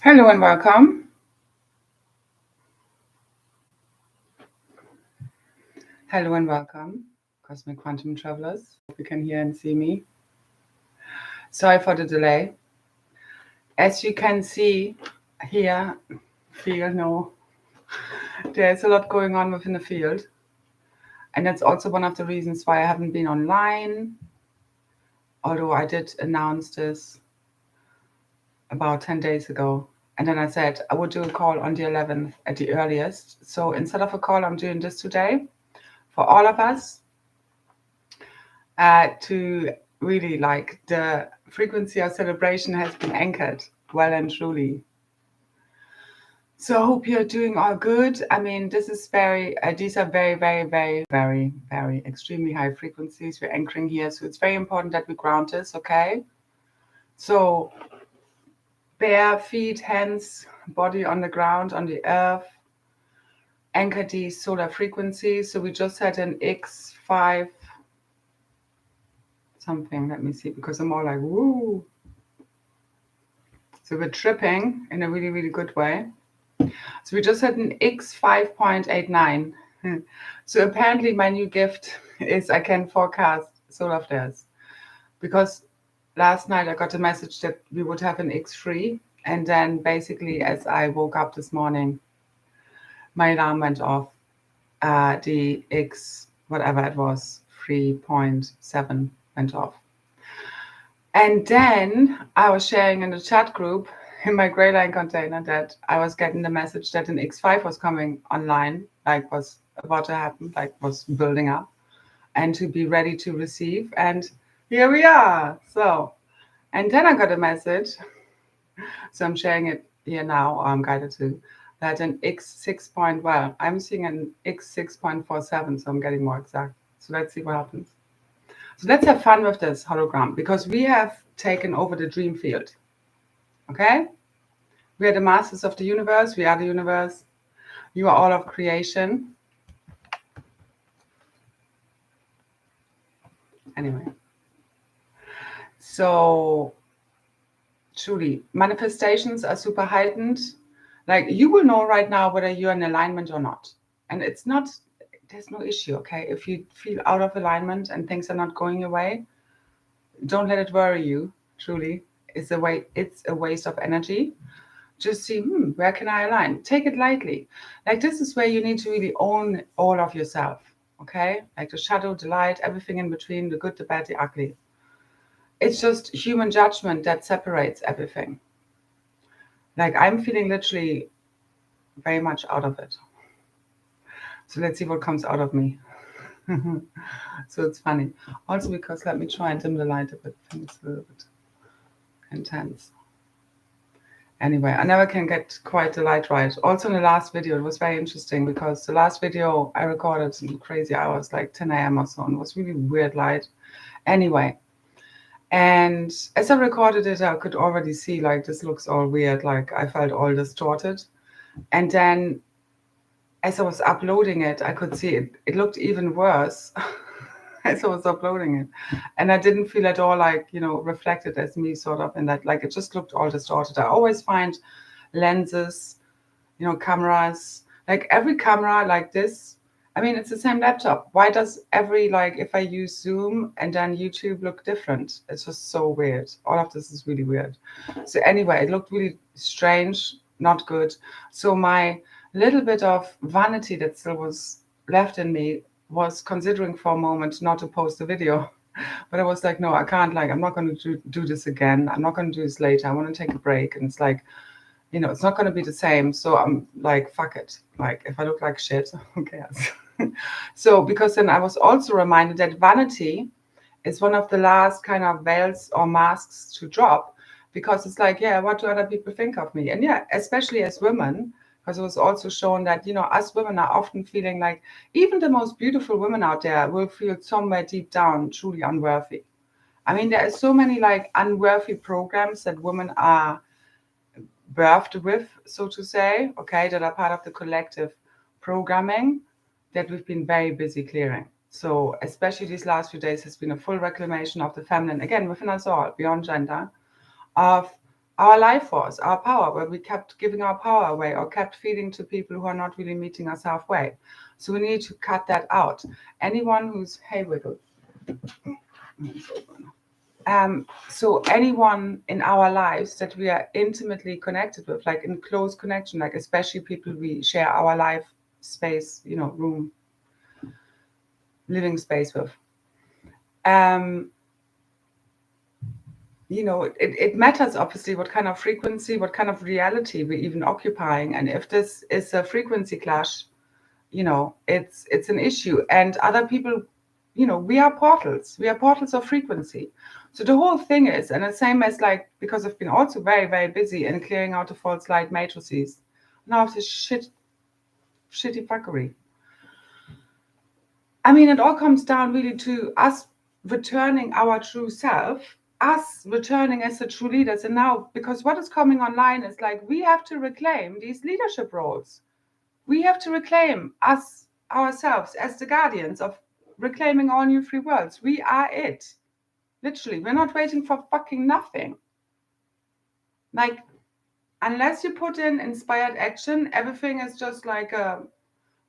Hello and welcome. Hello and welcome, Cosmic Quantum Travelers. Hope you can hear and see me. Sorry for the delay. As you can see here, there's a lot going on within the field. And that's also one of the reasons why I haven't been online, although I did announce this about 10 days ago. And then I said I would do a call on the 11th at the earliest. So instead of a call, I'm doing this today for all of us to really like the frequency of celebration has been anchored well and truly. So I hope you're doing all good. I mean, these are very extremely high frequencies we're anchoring here. So it's very important that we ground this, okay? So bare feet, hands, body on the ground, on the earth, anchor these solar frequencies. So we just had an X5 something. Let me see, because I'm all like, woo. So we're tripping in a really, really good way. So we just had an X 5.89. So apparently my new gift is I can forecast solar flares. Because last night I got a message that we would have an X3. And then basically as I woke up this morning, my alarm went off. The X, whatever it was, 3.7 went off. And then I was sharing in the chat group in my gray line container that I was getting the message that an X5 was coming online, like was about to happen, like was building up, and to be ready to receive. And here we are. So, and then I got a message. So I'm sharing it here now, I'm guided to that an X6 well, I'm seeing an X6.47, so I'm getting more exact. So let's see what happens. So let's have fun with this hologram, because we have taken over the dream field. Okay? We are the masters of the universe. We are the universe. You are all of creation. Anyway. So, truly, manifestations are super heightened. Like, you will know right now whether you're in alignment or not. And it's not, there's no issue, okay? If you feel out of alignment and things are not going your way, don't let it worry you, truly. It's a waste of energy. Just see, where can I align? Take it lightly. Like, this is where you need to really own all of yourself, okay? Like the shadow, the light, everything in between, the good, the bad, the ugly. It's just human judgment that separates everything. Like, I'm feeling literally very much out of it. So let's see what comes out of me. So it's funny. Also because, let me try and dim the light a bit. I think it's a little bit intense. Anyway, I never can get quite the light right. Also in the last video, it was very interesting because the last video I recorded in crazy hours, like 10 a.m. or so, and it was really weird light. Anyway, and as I recorded it, I could already see like this looks all weird, like I felt all distorted. And then as I was uploading it, I could see it looked even worse as I was uploading it. And I didn't feel at all like, reflected as me sort of in that, like it just looked all distorted. I always find lenses, cameras, like every camera like this, I mean, it's the same laptop. Why does if I use Zoom and then YouTube look different? It's just so weird. All of this is really weird. So anyway, it looked really strange, not good. So my little bit of vanity that still was left in me was considering for a moment not to post the video. But I was like, no, I can't, I'm not going to do this again. I'm not going to do this later. I want to take a break. And it's like, it's not going to be the same. So I'm like, fuck it. Like, if I look like shit, who cares? So, because then I was also reminded that vanity is one of the last kind of veils or masks to drop, because it's like, yeah, what do other people think of me? And yeah, especially as women, because it was also shown that, us women are often feeling like even the most beautiful women out there will feel somewhere deep down truly unworthy. I mean, there are so many like unworthy programs that women are birthed with, so to say, okay, that are part of the collective programming that we've been very busy clearing. So especially these last few days has been a full reclamation of the feminine, again, within us all, beyond gender, of our life force, our power, where we kept giving our power away or kept feeding to people who are not really meeting us halfway. So we need to cut that out. Anyone who's, hey, wiggle. So anyone in our lives that we are intimately connected with, like in close connection, like especially people we share our life space, room, living space with, it matters obviously what kind of frequency, what kind of reality we're even occupying. And if this is a frequency clash, it's an issue. And other people, we are portals of frequency. So the whole thing is, and the same as like, because I've been also very, very busy in clearing out the false light matrices, now this shitty fuckery. I mean, it all comes down really to us returning our true self, us returning as the true leaders. And now, because what is coming online is like, we have to reclaim these leadership roles. We have to reclaim ourselves as the guardians of reclaiming all new free worlds. We are it. Literally, we're not waiting for fucking nothing. Like, unless you put in inspired action, everything is just like a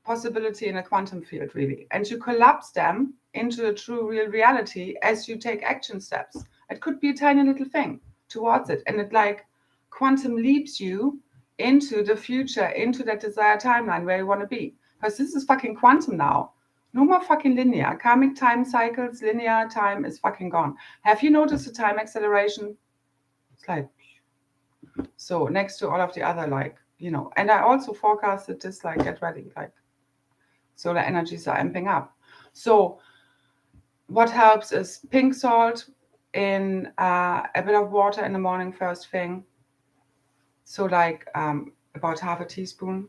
possibility in a quantum field, really. And you collapse them into a true, real reality as you take action steps. It could be a tiny little thing towards it. And it like quantum leaps you into the future, into that desired timeline where you want to be. Because this is fucking quantum now. No more fucking linear. Karmic time cycles, linear time is fucking gone. Have you noticed the time acceleration? It's like, so next to all of the other, like, and I also forecasted this, like, get ready, like, solar energies are amping up. So what helps is pink salt in a bit of water in the morning, first thing. So like about half a teaspoon.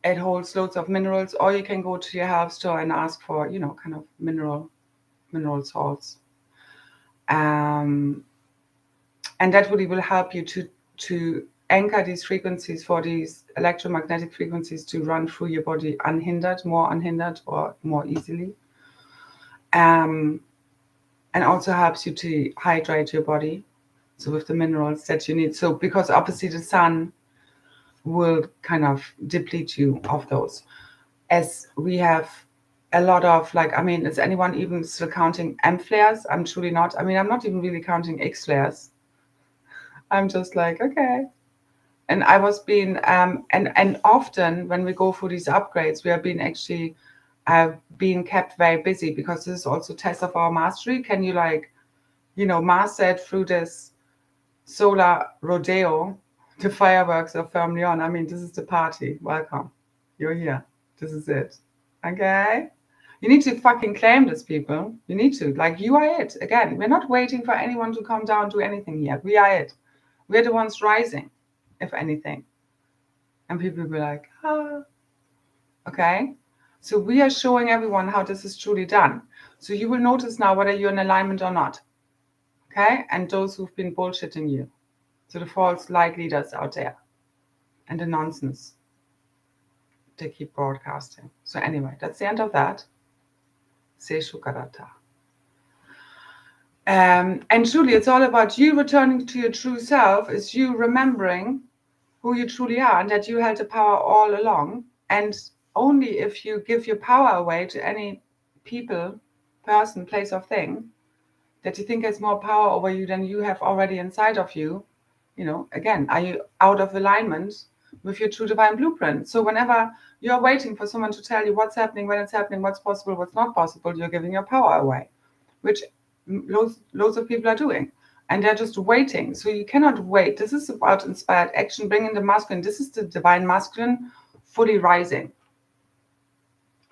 It holds loads of minerals, or you can go to your health store and ask for, kind of mineral salts. And that really will help you to anchor these frequencies, for these electromagnetic frequencies to run through your body unhindered, more unhindered, or more easily. And also helps you to hydrate your body, so with the minerals that you need. So because obviously the sun will kind of deplete you of those, as we have a lot of, like, I mean, is anyone even still counting M flares? I'm truly not. I mean, I'm not even really counting X flares. I'm just like, okay. And I was being, and often when we go through these upgrades, we are being actually being kept very busy, because this is also a test of our mastery. Can you master it through this solar rodeo? The fireworks are firmly on. I mean, this is the party. Welcome. You're here. This is it. Okay? You need to fucking claim this, people. You need to. Like, you are it. Again, we're not waiting for anyone to come down to anything here. We are it. We're the ones rising, if anything. And people will be like, okay? So we are showing everyone how this is truly done. So you will notice now whether you're in alignment or not. Okay? And those who've been bullshitting you. So the false light leaders out there. And the nonsense they keep broadcasting. So anyway, that's the end of that. Se shukarata. And truly, it's all about you returning to your true self, is you remembering who you truly are, and that you held the power all along. And only if you give your power away to any people, person, place, or thing that you think has more power over you than you have already inside of you, again, are you out of alignment with your true divine blueprint? So whenever you're waiting for someone to tell you what's happening, when it's happening, what's possible, what's not possible, you're giving your power away, which loads of people are doing. And they're just waiting. So you cannot wait. This is about inspired action, bringing the masculine. This is the divine masculine fully rising.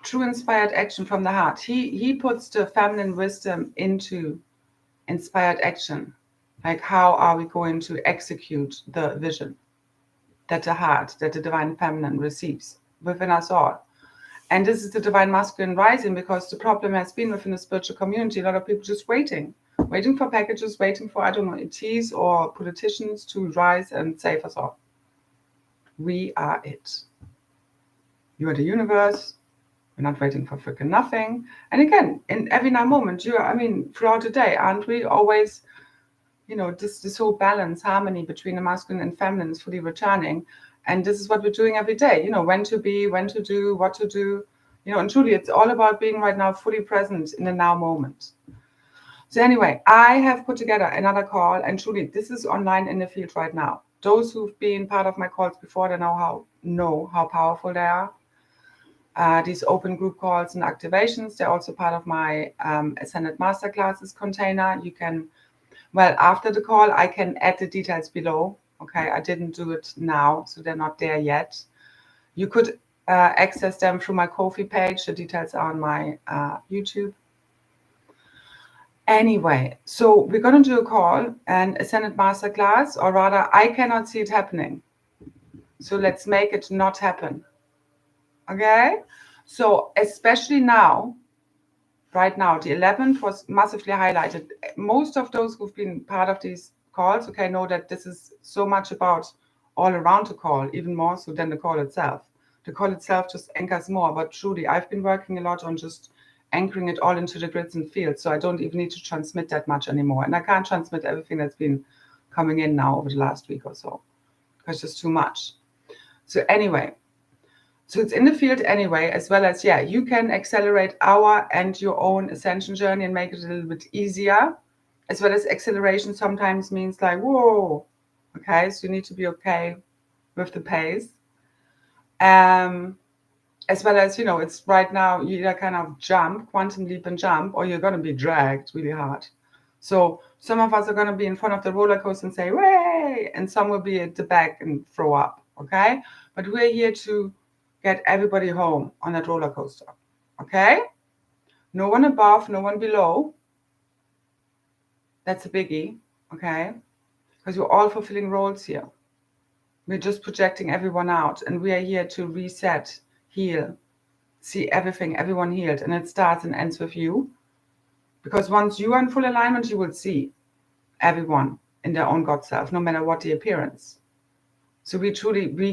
True inspired action from the heart. He puts the feminine wisdom into inspired action. Like, how are we going to execute the vision that the heart, that the divine feminine receives within us all? And this is the divine masculine rising, because the problem has been within the spiritual community, a lot of people just waiting for packages, waiting for, I don't know, ETs or politicians to rise and save us all. We are it. You are the universe. We're not waiting for freaking nothing. And again, in every now moment, throughout the day, aren't we always this whole balance, harmony between the masculine and feminine is fully returning. And this is what we're doing every day, when to be, when to do, what to do, and truly it's all about being right now fully present in the now moment. So anyway, I have put together another call, and truly this is online in the field right now. Those who've been part of my calls before, they know how powerful they are. These open group calls and activations, they're also part of my Ascended Masterclasses container. You can, after the call, I can add the details below. Okay, I didn't do it now, so they're not there yet. You could access them through my Ko-fi page. The details are on my YouTube. Anyway, so we're going to do a call and Ascended Masterclass, or rather, I cannot see it happening. So let's make it not happen. Okay? So especially now, right now, the 11th was massively highlighted. Most of those who've been part of these calls, okay, know that this is so much about all around the call, even more so than the call itself. The call itself just anchors more, but truly, I've been working a lot on just anchoring it all into the grids and fields, so I don't even need to transmit that much anymore. And I can't transmit everything that's been coming in now over the last week or so, because it's just too much. So anyway, so it's in the field anyway, as well as, you can accelerate our and your own ascension journey and make it a little bit easier, as well as acceleration sometimes means like, whoa, okay, so you need to be okay with the pace. As well as, it's right now, you either kind of jump, quantum leap and jump, or you're going to be dragged really hard. So some of us are going to be in front of the roller coaster and say, way, and some will be at the back and throw up, okay? But we're here to get everybody home on that roller coaster, okay? No one above, no one below. That's a biggie, okay? Because we're all fulfilling roles here. We're just projecting everyone out, and we are here to reset, heal, see everyone healed, and it starts and ends with you. Because once you are in full alignment, you will see everyone in their own God self, no matter what the appearance. So we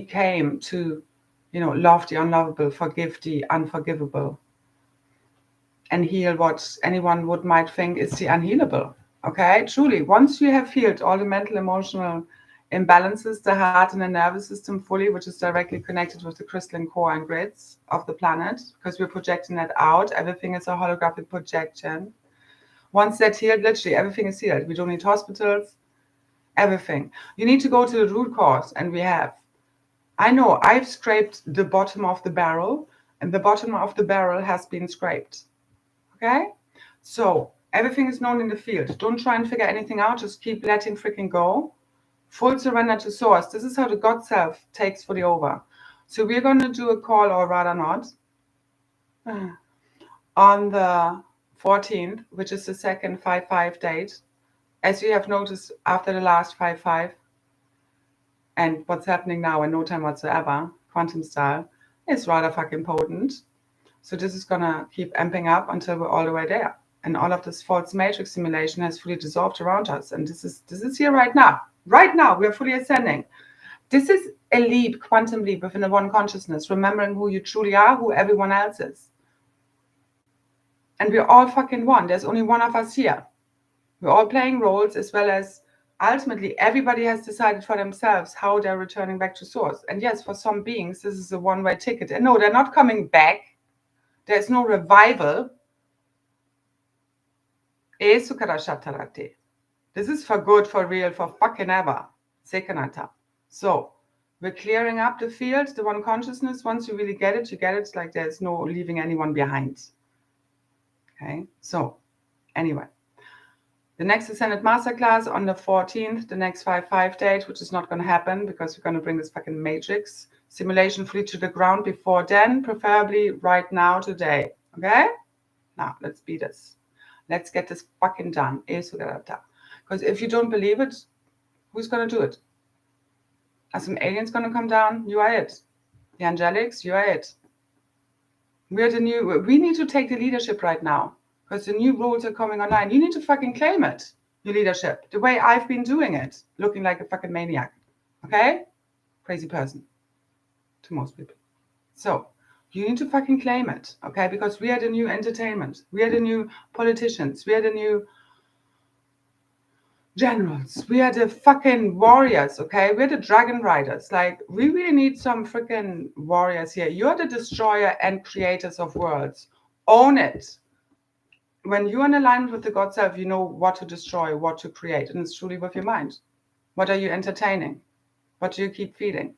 came to, love the unlovable, forgive the unforgivable, and heal what anyone might think is the unhealable. Okay, truly, once you have healed all the mental, emotional imbalances, the heart and the nervous system fully, which is directly connected with the crystalline core and grids of the planet, because we're projecting that out. Everything is a holographic projection. Once that's healed, literally everything is healed. We don't need hospitals, everything. You need to go to the root cause, and we have. I know I've scraped the bottom of the barrel, and the bottom of the barrel has been scraped. Okay? So everything is known in the field. Don't try and figure anything out. Just keep letting freaking go. Full surrender to source. This is how the God self takes fully over. So we're going to do a call, or rather not, on the 14th, which is the second 5-5 date. As you have noticed after the last 5-5 and what's happening now in no time whatsoever, quantum style, is rather fucking potent. So this is going to keep amping up until we're all the way there. And all of this false matrix simulation has fully dissolved around us. And this is here right now. Right now, we are fully ascending. This is a leap, quantum leap within the one consciousness, remembering who you truly are, who everyone else is. And we're all fucking one. There's only one of us here. We're all playing roles, as well as ultimately everybody has decided for themselves how they're returning back to source. And yes, for some beings, this is a one-way ticket. And no, they're not coming back. There's no revival. This is for good, for real, for fucking ever. Sekanata. So we're clearing up the field, the one consciousness. Once you really get it, you get it. Like there's no leaving anyone behind. Okay, so anyway. The next Ascended Masterclass on the 14th, the next 5-5 date, which is not going to happen because we're going to bring this fucking matrix simulation fully to the ground before then, preferably right now, today. Okay? Now, let's be this. Let's get this fucking done. Because if you don't believe it, who's going to do it? Are some aliens going to come down? You are it. The angelics, you are it. We need to take the leadership right now. Because the new rules are coming online. You need to fucking claim it, your leadership. The way I've been doing it, looking like a fucking maniac. Okay? Crazy person. To most people. So, you need to fucking claim it. Okay? Because we are the new entertainment. We are the new politicians. We are the new generals. We are the fucking warriors, okay? We're the dragon riders. Like, we really need some freaking warriors here. You're the destroyer and creators of worlds. Own it. When you're in alignment with the God self, you know what to destroy, what to create. And it's truly with your mind. What are you entertaining? What do you keep feeding?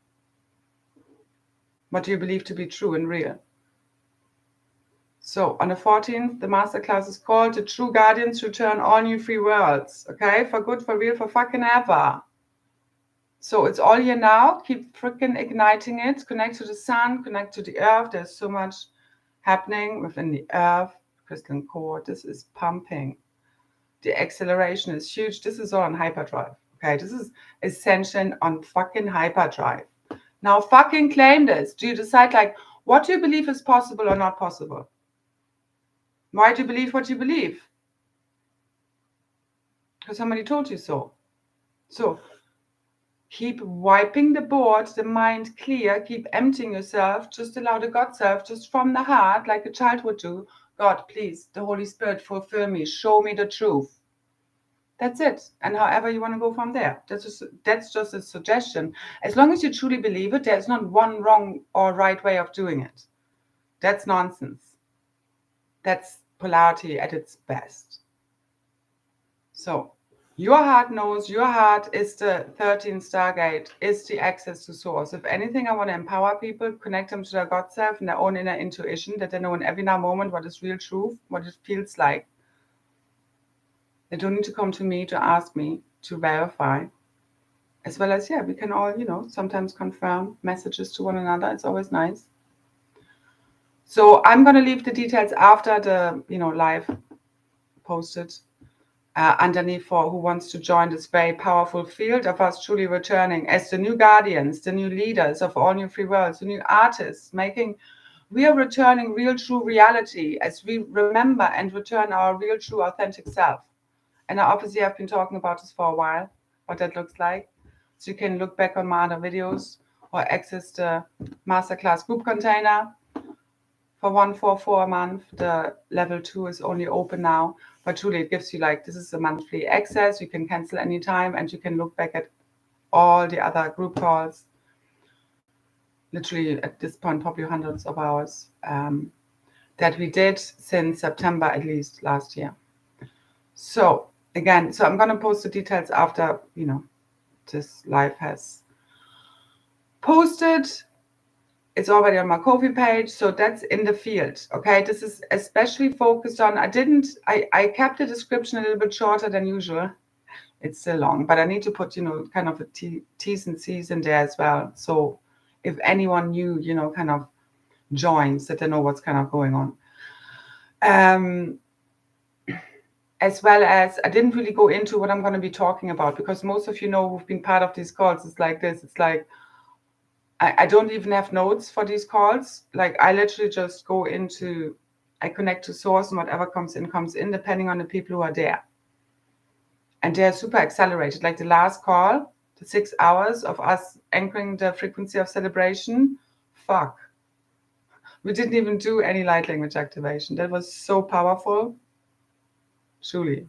What do you believe to be true and real? So on the 14th, the masterclass is called The True Guardians Return All New Free Worlds. Okay? For good, for real, for fucking ever. So it's all here now. Keep freaking igniting it. Connect to the sun, connect to the earth. There's so much happening within the earth. Crystalline core. This is pumping. The acceleration is huge. This is all on hyperdrive. Okay? This is Ascension on fucking hyperdrive. Now fucking claim this. Do you decide, like, what do you believe is possible or not possible? Why do you believe what you believe? Because somebody told you so. So keep wiping the board, the mind clear, keep emptying yourself, just allow the God self, just from the heart, like a child would do. God, please, the Holy Spirit, fulfill me, show me the truth. That's it. And however you want to go from there. That's just a suggestion. As long as you truly believe it, there's not one wrong or right way of doing it. That's nonsense. That's polarity at its best. So your heart knows, your heart is the 13th Stargate, is the access to source. If anything, I want to empower people, connect them to their God self and their own inner intuition, that they know in every now moment what is real truth, what it feels like. They don't need to come to me to ask me to verify. As well as, yeah, we can all, sometimes confirm messages to one another. It's always nice. So I'm going to leave the details after the, live posted underneath for who wants to join this very powerful field of us truly returning as the new guardians, the new leaders of all new free worlds, the new artists, we are returning real true reality as we remember and return our real true authentic self. And I obviously have been talking about this for a while, what that looks like. So you can look back on my other videos or access the masterclass group container for 144 a month. The level 2 is only open now, but truly it gives you, like, this is a monthly access. You can cancel anytime and you can look back at all the other group calls, literally at this point probably hundreds of hours that we did since September at least last year. So again, I'm going to post the details after this live has posted. It's already on my Ko-fi page, so that's in the field. Okay, this is especially focused on. I kept the description a little bit shorter than usual. It's still long, but I need to put kind of a T's and C's in there as well. So if anyone new kind of joins, that they know what's kind of going on. As well as I didn't really go into what I'm going to be talking about, because most of who've been part of these calls, it's like this. It's like I don't even have notes for these calls. Like, I literally just go into, I connect to source, and whatever comes in, depending on the people who are there. And they're super accelerated. Like the last call, the 6 hours of us anchoring the frequency of celebration, fuck. We didn't even do any light language activation. That was so powerful. Truly.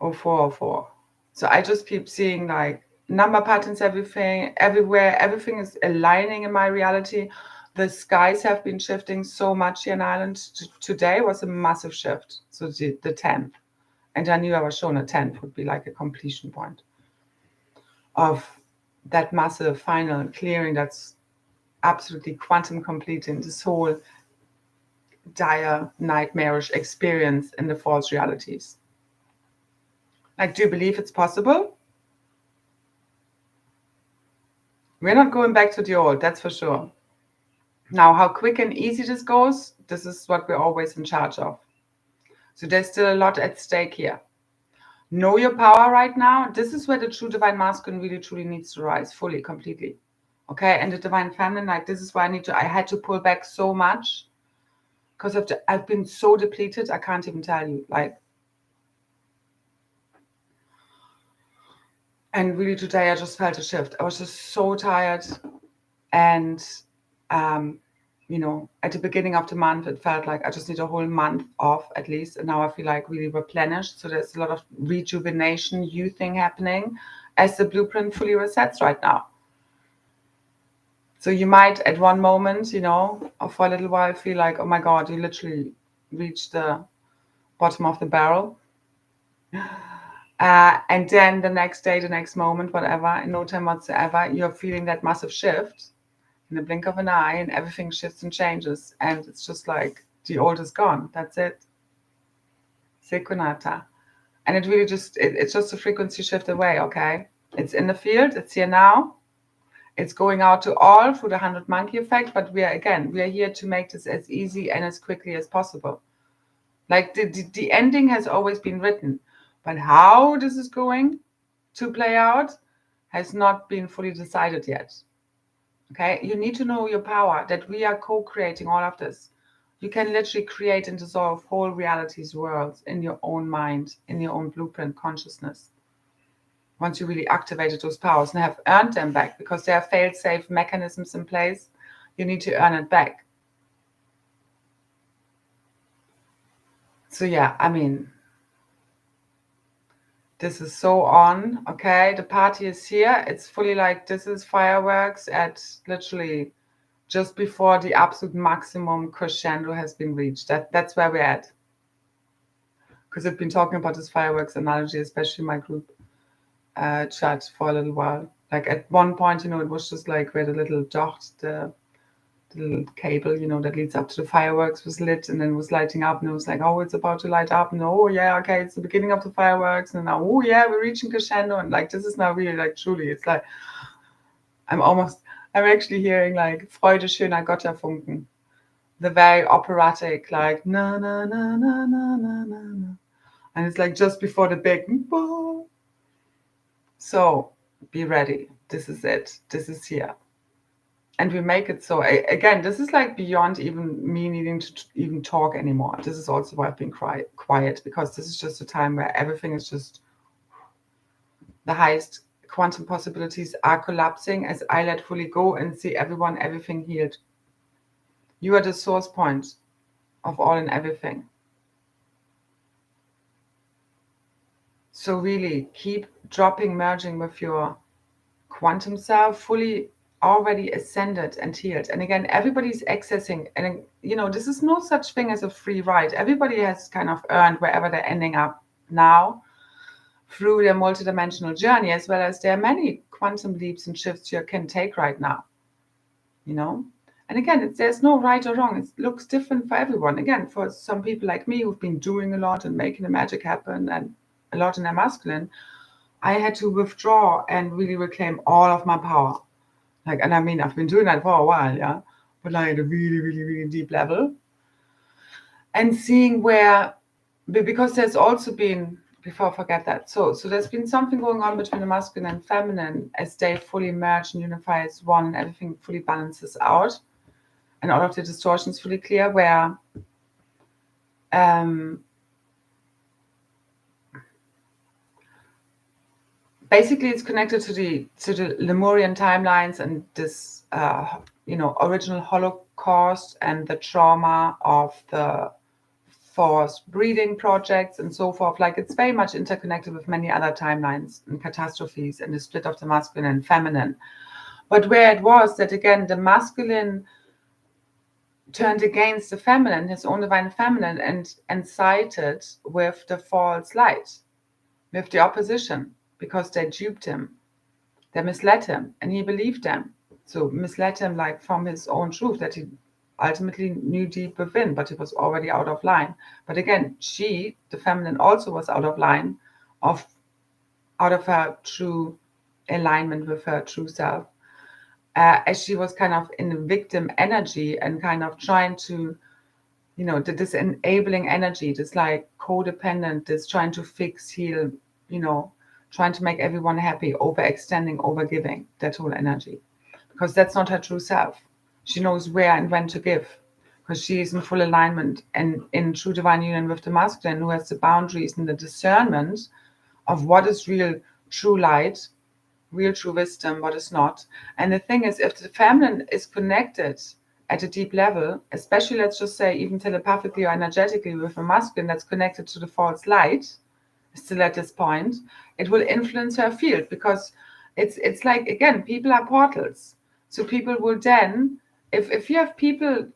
0404. So I just keep seeing, like, number patterns, everywhere. Everything is aligning in my reality. The skies have been shifting so much here in Ireland. Today was a massive shift. So the 10th. And I knew I was shown a 10th would be like a completion point of that massive final clearing that's absolutely quantum completing this whole dire, nightmarish experience in the false realities. Like, do you believe it's possible? We're not going back to the old, that's for sure. Now, how quick and easy this goes, this is what we're always in charge of. So there's still a lot at stake here. Know your power right now. This is where the true divine masculine really truly needs to rise fully, completely. Okay, and the divine feminine, like, this is why I had to pull back so much, because I've been so depleted, I can't even tell you. Like, and really today I just felt a shift. I was just so tired, and you know, at the beginning of the month, it felt like I just need a whole month off at least. And now I feel like really replenished. So there's a lot of rejuvenation, youthing happening as the blueprint fully resets right now. So you might at one moment, you know, or for a little while feel like, oh my God, you literally reached the bottom of the barrel. And then the next day, the next moment, whatever, in no time whatsoever, you're feeling that massive shift in the blink of an eye, and everything shifts and changes. And it's just like the old is gone. That's it. Sekunata. And it really just, it's just a frequency shift away, okay? It's in the field, it's here now. It's going out to all through the 100 monkey effect, but we are here to make this as easy and as quickly as possible. Like the ending has always been written, but how this is going to play out has not been fully decided yet. Okay, you need to know your power, that we are co-creating all of this. You can literally create and dissolve whole realities, worlds in your own mind, in your own blueprint consciousness. Once you really activated those powers and have earned them back, because there are fail-safe mechanisms in place, you need to earn it back. So yeah, I mean, this is so on, okay? The party is here. It's fully like, this is fireworks at literally just before the absolute maximum crescendo has been reached. That's where we're at. Because I've been talking about this fireworks analogy, especially my group chat for a little while. Like at one point, you know, it was just like where the little dot, the little cable, you know, that leads up to the fireworks was lit and then was lighting up, and it was like, oh, it's about to light up, and oh yeah, okay, it's the beginning of the fireworks, and now, oh yeah, we're reaching crescendo, and like this is now really like truly, it's like I'm actually hearing like Freude schöner Götterfunken, the very operatic, like na na na na na na na na, and it's like just before the big whoa. So be ready, this is it, this is here. And we make it so, again, this is like beyond even me needing to even talk anymore. This is also why I've been quiet, because this is just a time where everything is just, the highest quantum possibilities are collapsing as I let fully go and see everyone, everything healed. You are the source point of all and everything. So really keep dropping, merging with your quantum self, fully already ascended and healed. And again, everybody's accessing, and you know, this is no such thing as a free ride. Everybody has kind of earned wherever they're ending up now through their multidimensional journey, as well as there are many quantum leaps and shifts you can take right now, you know. And again, there's no right or wrong. It looks different for everyone. Again, for some people like me who've been doing a lot and making the magic happen and a lot in their masculine, I had to withdraw and really reclaim all of my power. Like, and I mean, I've been doing that for a while, yeah, but like at a really, really, really deep level. And seeing where, because there's also been, before I forget that, so there's been something going on between the masculine and feminine as they fully merge and unify as one, and everything fully balances out, and all of the distortions fully clear, where basically it's connected to the Lemurian timelines and this you know, original Holocaust and the trauma of the forced breeding projects and so forth. Like, it's very much interconnected with many other timelines and catastrophes and the split of the masculine and feminine. But where it was that, again, the masculine turned against the feminine, his own divine feminine, and sided with the false light, with the opposition, because they duped him, they misled him, and he believed them. So misled him like from his own truth that he ultimately knew deep within, but he was already out of line. But again, she, the feminine, also was out of line, out of her true alignment with her true self, as she was kind of in the victim energy and kind of trying to, you know, this enabling energy, this like codependent, this trying to fix, heal, you know, trying to make everyone happy, overextending, overgiving, that whole energy. Because that's not her true self. She knows where and when to give, because she is in full alignment and in true divine union with the masculine, who has the boundaries and the discernment of what is real true light, real true wisdom, what is not. And the thing is, if the feminine is connected at a deep level, especially let's just say even telepathically or energetically with a masculine that's connected to the false light, still at this point, it will influence her field, because it's like, again, people are portals. So people will then, if you have people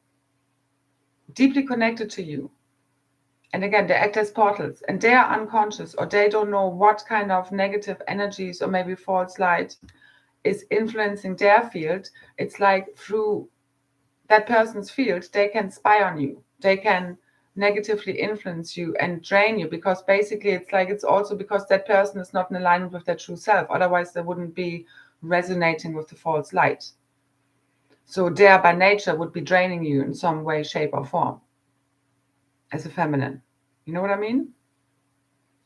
deeply connected to you, and again, they act as portals and they are unconscious, or they don't know what kind of negative energies or maybe false light is influencing their field, it's like through that person's field, they can spy on you. They can negatively influence you and drain you, because basically it's like, it's also because that person is not in alignment with their true self. Otherwise, they wouldn't be resonating with the false light. So they by nature would be draining you in some way, shape, or form as a feminine. You know what I mean?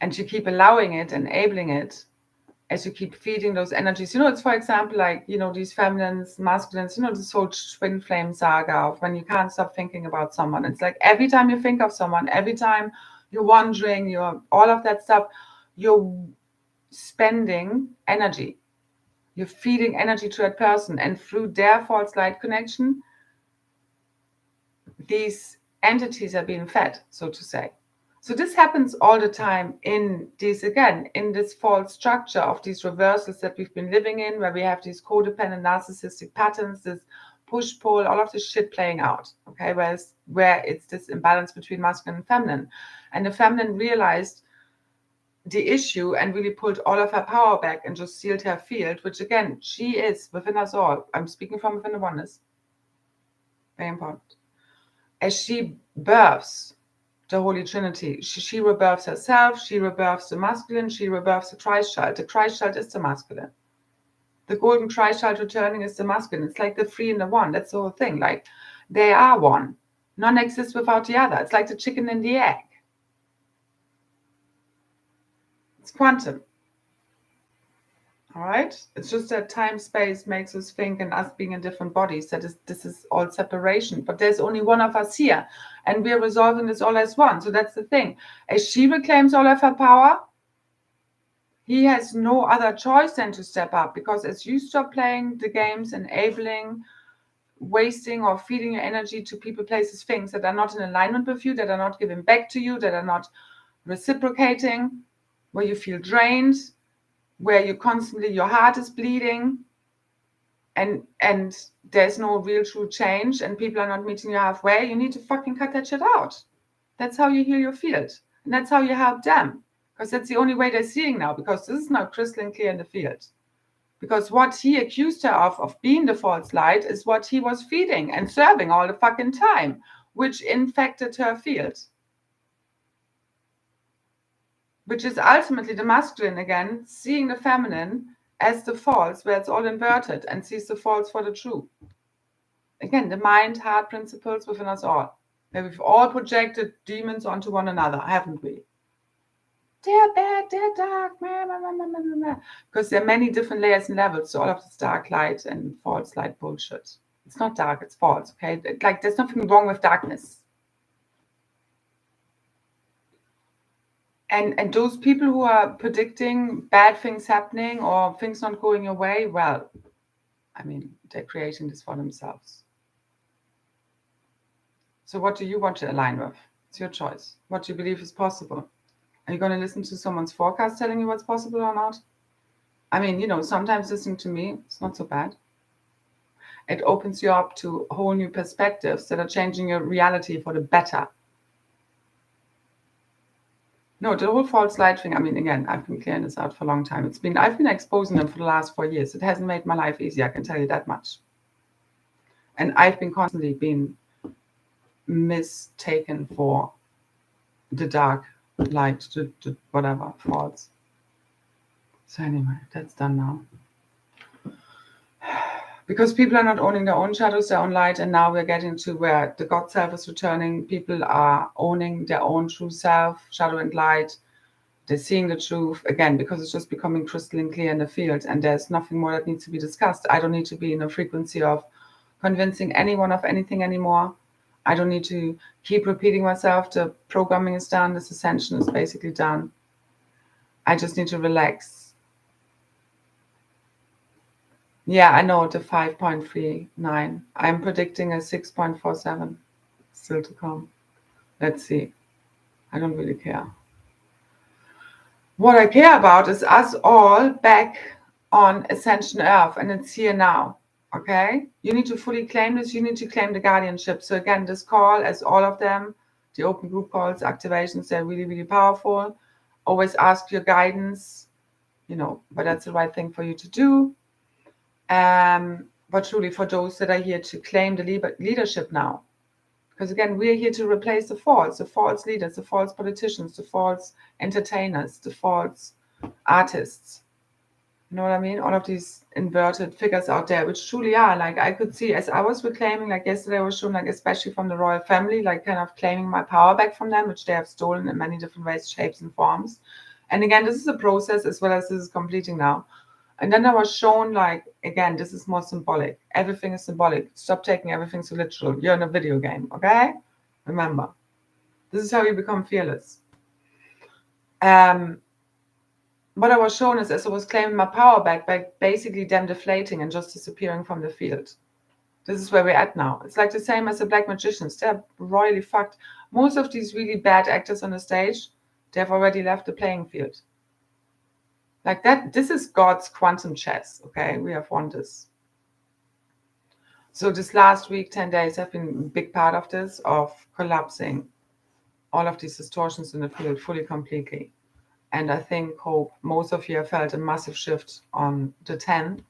And you keep allowing it, enabling it, as you keep feeding those energies. It's, for example, like, these feminines, masculines, this whole twin flame saga of when you can't stop thinking about someone. It's like every time you think of someone, every time you're wondering, you're all of that stuff, you're spending energy. You're feeding energy to that person. And through their false light connection, these entities are being fed, so to say. So this happens all the time in this false structure of these reversals that we've been living in, where we have these codependent narcissistic patterns, this push-pull, all of this shit playing out, okay, where it's this imbalance between masculine and feminine. And the feminine realized the issue and really pulled all of her power back and just sealed her field, which again, she is within us all. I'm speaking from within the oneness. Very important. As she births the Holy Trinity, she rebirths herself, she rebirths the masculine, she rebirths the Christ child. The Christ child is the masculine. The golden Christ child returning is the masculine. It's like the three and the one. That's the whole thing. Like, they are one. None exists without the other. It's like the chicken and the egg. It's quantum. All right? It's just that time, space makes us think, and us being in different bodies, this is all separation. But there's only one of us here, and we're resolving this all as one. So that's the thing. As she reclaims all of her power, he has no other choice than to step up, because as you stop playing the games, enabling, wasting, or feeding your energy to people, places, things that are not in alignment with you, that are not giving back to you, that are not reciprocating, where you feel drained, where you constantly, your heart is bleeding, and there's no real true change, and people are not meeting you halfway, you need to fucking cut that shit out. That's how you heal your field. And that's how you help them. Because that's the only way they're seeing now, because this is now crystalline clear in the field. Because what he accused her of being the false light, is what he was feeding and serving all the fucking time, which infected her field. Which is ultimately the masculine again, seeing the feminine as the false, where it's all inverted, and sees the false for the true. Again, the mind, heart principles within us all. Where we've all projected demons onto one another, haven't we? They're bad, they're dark, because there are many different layers and levels to all of this dark light and false light bullshit. It's not dark, it's false, okay? Like, there's nothing wrong with darkness. And those people who are predicting bad things happening or things not going your way, well, I mean, they're creating this for themselves. So what do you want to align with? It's your choice. What do you believe is possible? Are you going to listen to someone's forecast telling you what's possible or not? I mean, sometimes listening to me, it's not so bad. It opens you up to whole new perspectives that are changing your reality for the better. No, the whole false light thing, I mean, again, I've been clearing this out for a long time. I've been exposing them for the last 4 years. It hasn't made my life easy, I can tell you that much. And I've been constantly being mistaken for the dark light, the whatever, false. So anyway, that's done now. Because people are not owning their own shadows, their own light, and now we're getting to where the God self is returning. People are owning their own true self, shadow and light. They're seeing the truth, again, because it's just becoming crystalline clear in the field, and there's nothing more that needs to be discussed. I don't need to be in a frequency of convincing anyone of anything anymore. I don't need to keep repeating myself. The programming is done. This ascension is basically done. I just need to relax. Yeah, I know the 5.39. I'm predicting a 6.47 still to come. Let's see. I don't really care. What I care about is us all back on Ascension Earth, and it's here now. Okay? You need to fully claim this. You need to claim the guardianship. So again, this call, as all of them, the open group calls, activations, they're really, really powerful. Always ask your guidance, but that's the right thing for you to do. But truly, for those that are here to claim the leadership now, because again, we're here to replace the false leaders, the false politicians, the false entertainers, the false artists. You know what I mean? All of these inverted figures out there, which truly are, like, I could see as I was reclaiming, like yesterday I was shown, like, especially from the royal family, like kind of claiming my power back from them, which they have stolen in many different ways, shapes, and forms. And again, this is a process as well as this is completing now. And then I was shown, like, again, this is more symbolic. Everything is symbolic. Stop taking everything so literal. You're in a video game, okay? Remember, this is how you become fearless. What I was shown is, as I was claiming my power back by basically them deflating and just disappearing from the field. This is where we're at now. It's like the same as the black magicians. They're royally fucked. Most of these really bad actors on the stage, they've already left the playing field. Like that, this is God's quantum chess, okay? We have won this. So this last week, 10 days have been a big part of this, of collapsing all of these distortions in the field fully, completely. And I hope most of you have felt a massive shift on the 10.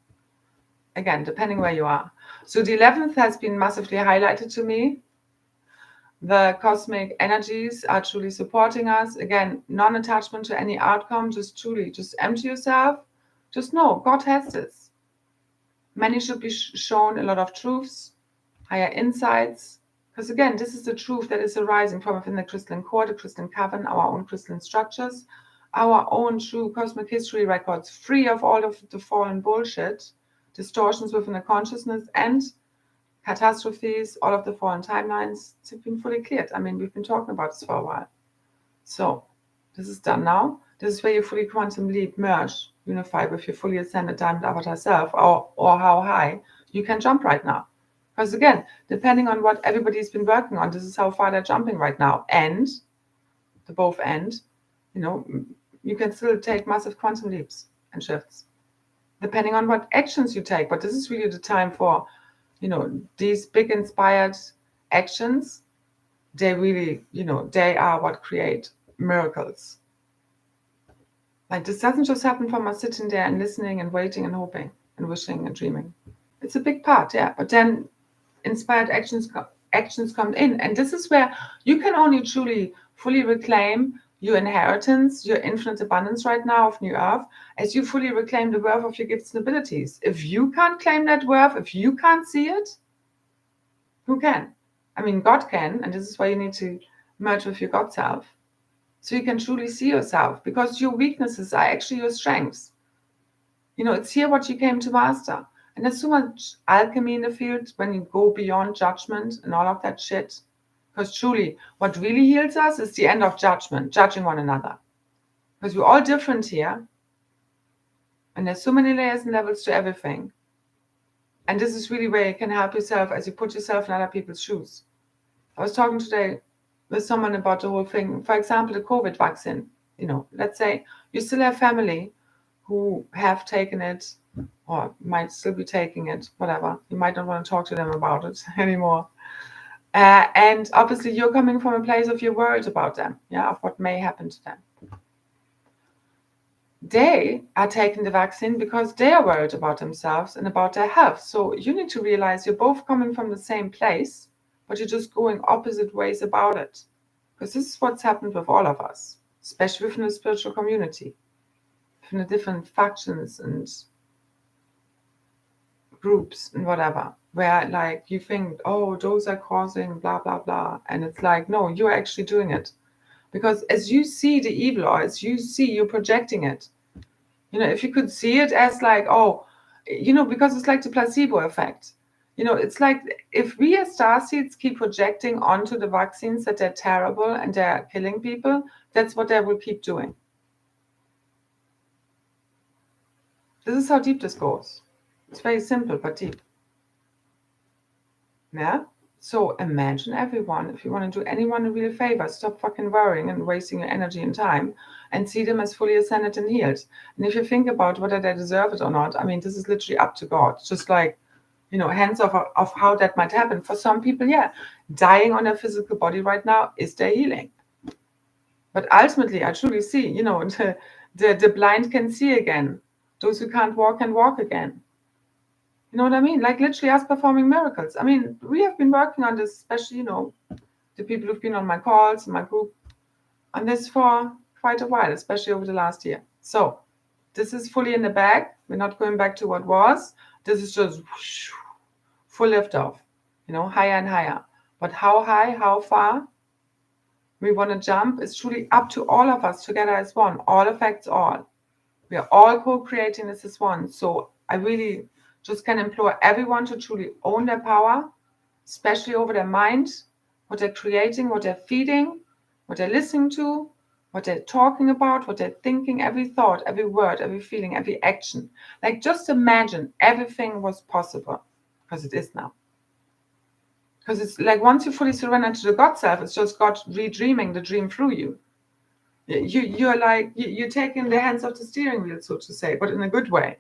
Again, depending where you are. So the 11th has been massively highlighted to me. The cosmic energies are truly supporting us. Again, non-attachment to any outcome. Just empty yourself. Just know, God has this. Many should be shown a lot of truths, higher insights. Because again, this is the truth that is arising from within the crystalline core, the crystalline coven, our own crystalline structures, our own true cosmic history records, free of all of the fallen bullshit, distortions within the consciousness, and catastrophes, all of the fallen timelines have been fully cleared. I mean, we've been talking about this for a while. So this is done now. This is where you fully quantum leap, merge, unify with your fully ascended diamond avatar self, or how high you can jump right now. Because again, depending on what everybody's been working on, this is how far they're jumping right now. And the both end, you can still take massive quantum leaps and shifts, depending on what actions you take. But this is really the time for, these big inspired actions. They really, they are what create miracles. Like, this doesn't just happen from us sitting there and listening and waiting and hoping and wishing and dreaming. It's a big part, yeah. But then inspired actions come in. And this is where you can only truly fully reclaim your inheritance, your infinite abundance right now of New Earth, as you fully reclaim the worth of your gifts and abilities. If you can't claim that worth, if you can't see it, who can? I mean, God can, and this is why you need to merge with your God self, so you can truly see yourself, because your weaknesses are actually your strengths. It's here what you came to master. And there's so much alchemy in the field when you go beyond judgment and all of that shit. Because truly, what really heals us is the end of judgment, judging one another. Because we're all different here. And there's so many layers and levels to everything. And this is really where you can help yourself as you put yourself in other people's shoes. I was talking today with someone about the whole thing. For example, the COVID vaccine. Let's say you still have family who have taken it or might still be taking it, whatever. You might not want to talk to them about it anymore. And obviously you're coming from a place of you're worried about them, of what may happen to them. They are taking the vaccine because they are worried about themselves and about their health. So you need to realize you're both coming from the same place, but you're just going opposite ways about it. Because this is what's happened with all of us, especially within the spiritual community, within the different factions and groups and whatever, where like you think, oh, those are causing blah, blah, blah. And it's like, no, you're actually doing it. Because as you see the evil, or as you see, you're projecting it. If you could see it as like, oh, because it's like the placebo effect. It's like if we as starseeds keep projecting onto the vaccines that they're terrible and they're killing people, that's what they will keep doing. This is how deep this goes. It's very simple but deep. Yeah? So imagine everyone, if you want to do anyone a real favor, stop fucking worrying and wasting your energy and time and see them as fully ascended and healed. And if you think about whether they deserve it or not, I mean, this is literally up to God. Just like, hands off of how that might happen. For some people, yeah, dying on their physical body right now is their healing. But ultimately, I truly see, the blind can see again. Those who can't walk can walk again. You know what I mean? Like literally us performing miracles. I mean, we have been working on this, especially, the people who've been on my calls, my group, on this for quite a while, especially over the last year. So this is fully in the bag. We're not going back to what was. This is just whoosh, full lift off, higher and higher. But how high, how far we want to jump is truly up to all of us together as one. All affects all. We are all co-creating this as one. So I really just can implore everyone to truly own their power, especially over their mind, what they're creating, what they're feeding, what they're listening to, what they're talking about, what they're thinking, every thought, every word, every feeling, every action. Like just imagine everything was possible, because it is now. Because it's like once you fully surrender to the God self, it's just God redreaming the dream through you. You're like, you're taking the hands off the steering wheel, so to say, but in a good way.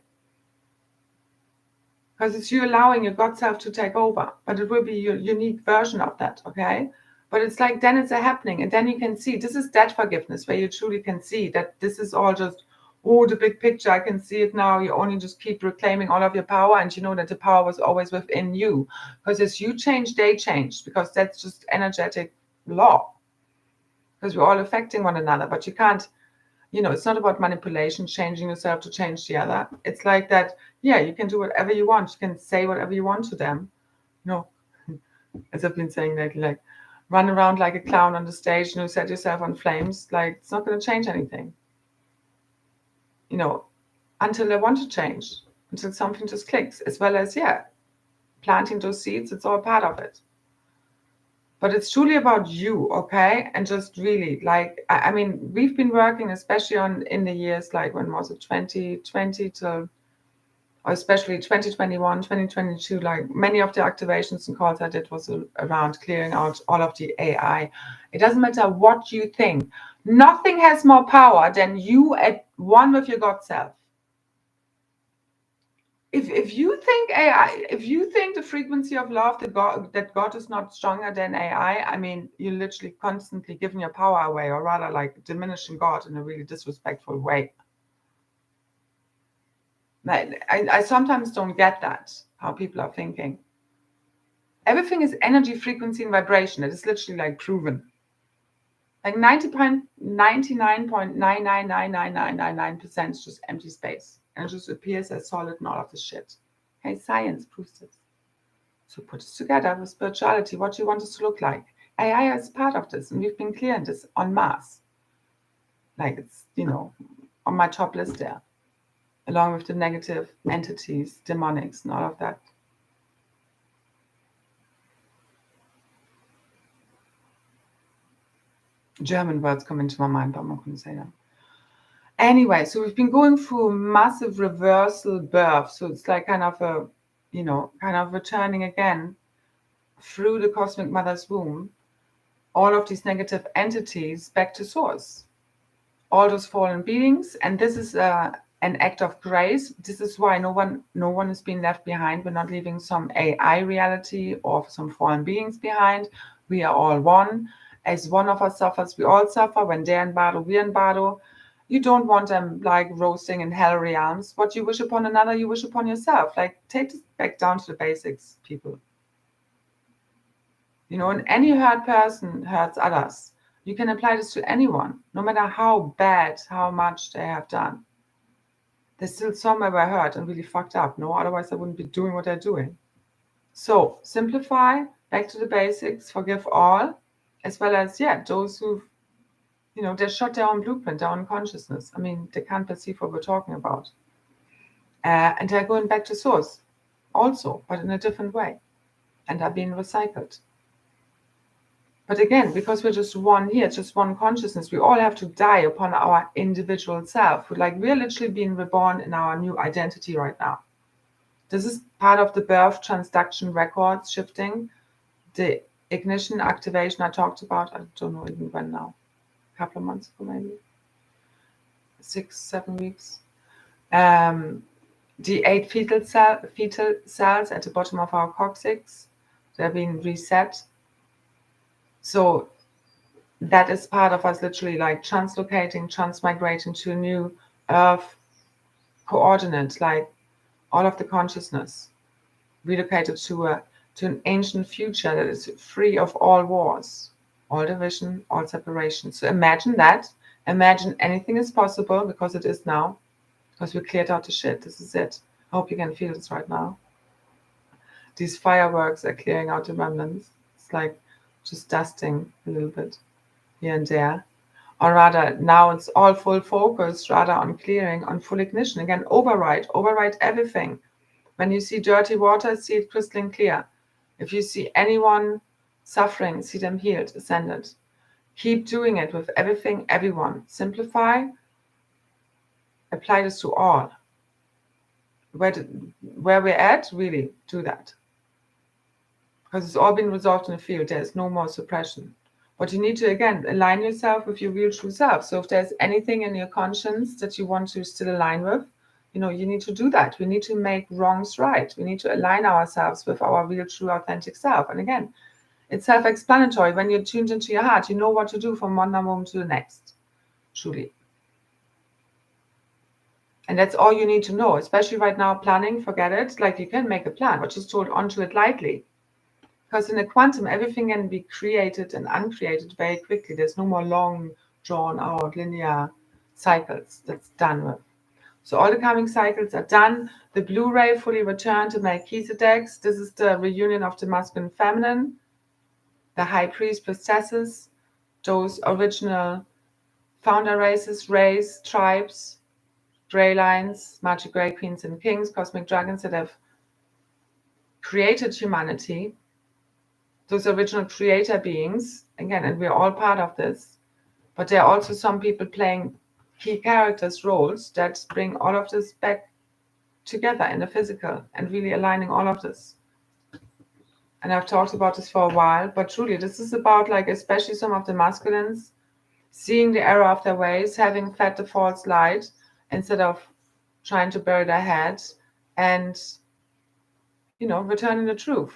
Because it's you allowing your God self to take over, but it will be your unique version of that, okay? But it's like, then it's a happening, and then you can see, this is that forgiveness, where you truly can see that this is all just, the big picture, I can see it now. You only just keep reclaiming all of your power, and you know that the power was always within you. Because as you change, they change, because that's just energetic law. Because we're all affecting one another, but you can't, it's not about manipulation, changing yourself to change the other. It's like that, yeah, you can do whatever you want. You can say whatever you want to them. As I've been saying, like run around like a clown on the stage, set yourself on flames. Like, it's not going to change anything. Until they want to change, until something just clicks, as well as, yeah, planting those seeds, it's all part of it. But it's truly about you, okay? And just really, like, I mean, we've been working, especially in the years, like, when was it, 2020 till, or especially 2021, 2022, like, many of the activations and calls I did was around clearing out all of the AI. It doesn't matter what you think. Nothing has more power than you at one with your God self. If you think AI, if you think the frequency of love that God is not stronger than AI, I mean, you're literally constantly giving your power away, or rather like diminishing God in a really disrespectful way. I sometimes don't get that, how people are thinking. Everything is energy, frequency, and vibration. It is literally like proven. Like 99.999999% is just empty space. And it just appears as solid and all of this shit. Okay, science proves this. So put it together with spirituality, what you want it to look like. AI is part of this, and we've been clearing this en masse. Like, it's, on my top list there, along with the negative entities, demonics, and all of that. German words come into my mind, but I'm not going to say them. Anyway, so we've been going through a massive reversal birth. So it's like kind of a, kind of returning again through the cosmic mother's womb, all of these negative entities back to source, all those fallen beings. And this is an act of grace. This is why no one is being left behind. We're not leaving some AI reality or some fallen beings behind. We are all one. As one of us suffers, we all suffer. When they're in battle, we're in battle. You don't want them like roasting in hell realms. What you wish upon another, you wish upon yourself. Like, take this back down to the basics, people. And any hurt person hurts others. You can apply this to anyone, no matter how bad, how much they have done. There's still somewhere where hurt and really fucked up. No, otherwise I wouldn't be doing what they're doing. So simplify, back to the basics, forgive all, as well as, yeah, those who've, they shot their own blueprint, their own consciousness. I mean, they can't perceive what we're talking about. And they're going back to source also, but in a different way. And are being recycled. But again, because we're just one here, just one consciousness, we all have to die upon our individual self. Like, we're literally being reborn in our new identity right now. This is part of the birth transduction records shifting, the ignition activation I talked about. I don't know even when now, a couple of months ago, maybe 6-7 weeks. The 8 fetal cells at the bottom of our coccyx, they're being reset. So that is part of us literally like translocating, transmigrating to a new earth coordinate, like all of the consciousness relocated to an ancient future that is free of all wars, all division, all separation. So imagine that. Imagine anything is possible, because it is now, because we cleared out the shit. This is it. I hope you can feel this right now. These fireworks are clearing out the remnants. It's like just dusting a little bit here and there. Or rather, now it's all full focus, rather on clearing, on full ignition. Again, override everything. When you see dirty water, see it crystalline clear. If you see anyone suffering, see them healed, ascended. Keep doing it with everything, everyone. Simplify, apply this to all. Where we're at, really do that. Because it's all been resolved in the field. There's no more suppression. But you need to, again, align yourself with your real true self. So if there's anything in your conscience that you want to still align with, you need to do that. We need to make wrongs right. We need to align ourselves with our real true authentic self. And again, it's self-explanatory. When you're tuned into your heart, you know what to do from one moment to the next. Truly. And that's all you need to know, especially right now, planning, forget it. Like, you can make a plan, but just hold onto it lightly. Because in a quantum, everything can be created and uncreated very quickly. There's no more long, drawn out, linear cycles. That's done with. So all the coming cycles are done. The Blu-ray fully returned to Melchizedek. This is the reunion of the masculine and feminine. The high priest priestesses, those original founder races, tribes, grey lines, magic grey queens and kings, cosmic dragons that have created humanity. Those original creator beings, again, and we're all part of this. But there are also some people playing key characters, roles that bring all of this back together in the physical and really aligning all of this. And I've talked about this for a while, but truly this is about, like, especially some of the masculines seeing the error of their ways, having fed the false light instead of trying to bury their head, and returning the truth.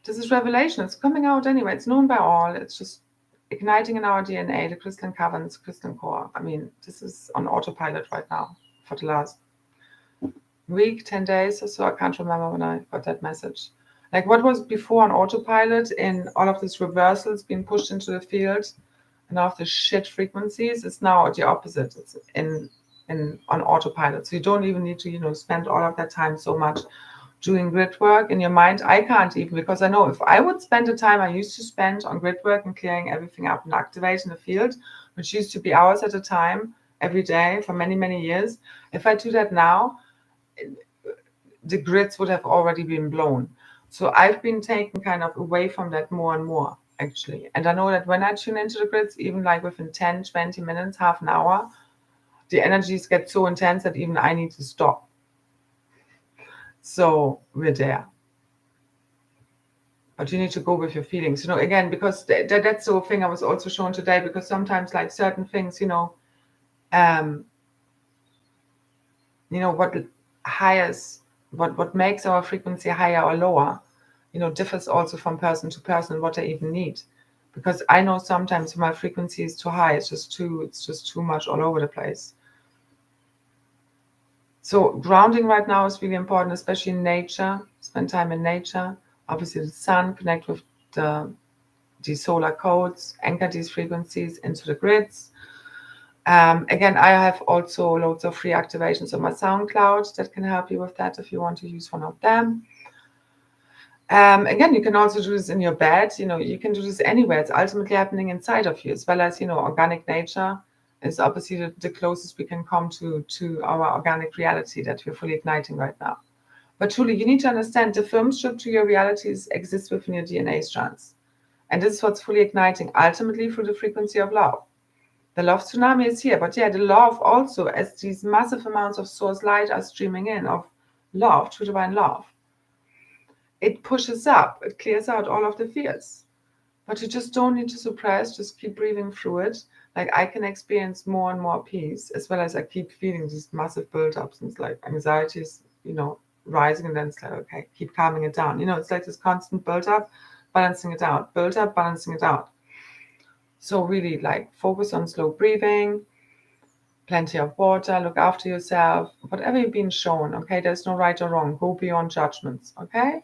This is revelation. It's coming out anyway. It's known by all. It's just igniting in our DNA, the crystalline caverns, crystalline core. I mean, this is on autopilot right now for the last week, 10 days or so. I can't remember when I got that message. Like, what was before on autopilot in all of these reversals being pushed into the field and all of the shit frequencies is now the opposite. It's on autopilot. So you don't even need to, spend all of that time so much doing grid work in your mind. I can't even, because I know if I would spend the time I used to spend on grid work and clearing everything up and activating the field, which used to be hours at a time every day for many, many years, if I do that now, the grids would have already been blown. So I've been taken kind of away from that more and more, actually. And I know that when I tune into the grids, even like within 10, 20 minutes, half an hour, the energies get so intense that even I need to stop. So we're there. But you need to go with your feelings, again, because that's the thing I was also shown today, because sometimes, like, certain things, what highes, what makes our frequency higher or lower, differs also from person to person, what they even need. Because I know sometimes my frequency is too high, it's just too much all over the place. So grounding right now is really important, especially in nature. Spend time in nature. Obviously the sun, connect with the solar codes, anchor these frequencies into the grids. Again, I have also loads of free activations on my SoundCloud that can help you with that if you want to use one of them. Again, you can also do this in your bed. You can do this anywhere. It's ultimately happening inside of you, as well as, organic nature is obviously the closest we can come to our organic reality that we're fully igniting right now. But truly, you need to understand the film strip to your realities exists within your DNA strands. And this is what's fully igniting, ultimately through the frequency of love. The love tsunami is here, but the love also, as these massive amounts of source light are streaming in, of love, true divine love, it pushes up, it clears out all of the fears. But you just don't need to suppress, just keep breathing through it. Like I can experience more and more peace, as well as I keep feeling these massive build-ups, and it's like anxieties, rising, and then it's like, okay, keep calming it down. It's like this constant build-up, balancing it out, build up, balancing it out. So really like focus on slow breathing, plenty of water, look after yourself, whatever you've been shown, okay? There's no right or wrong. Go beyond judgments, okay?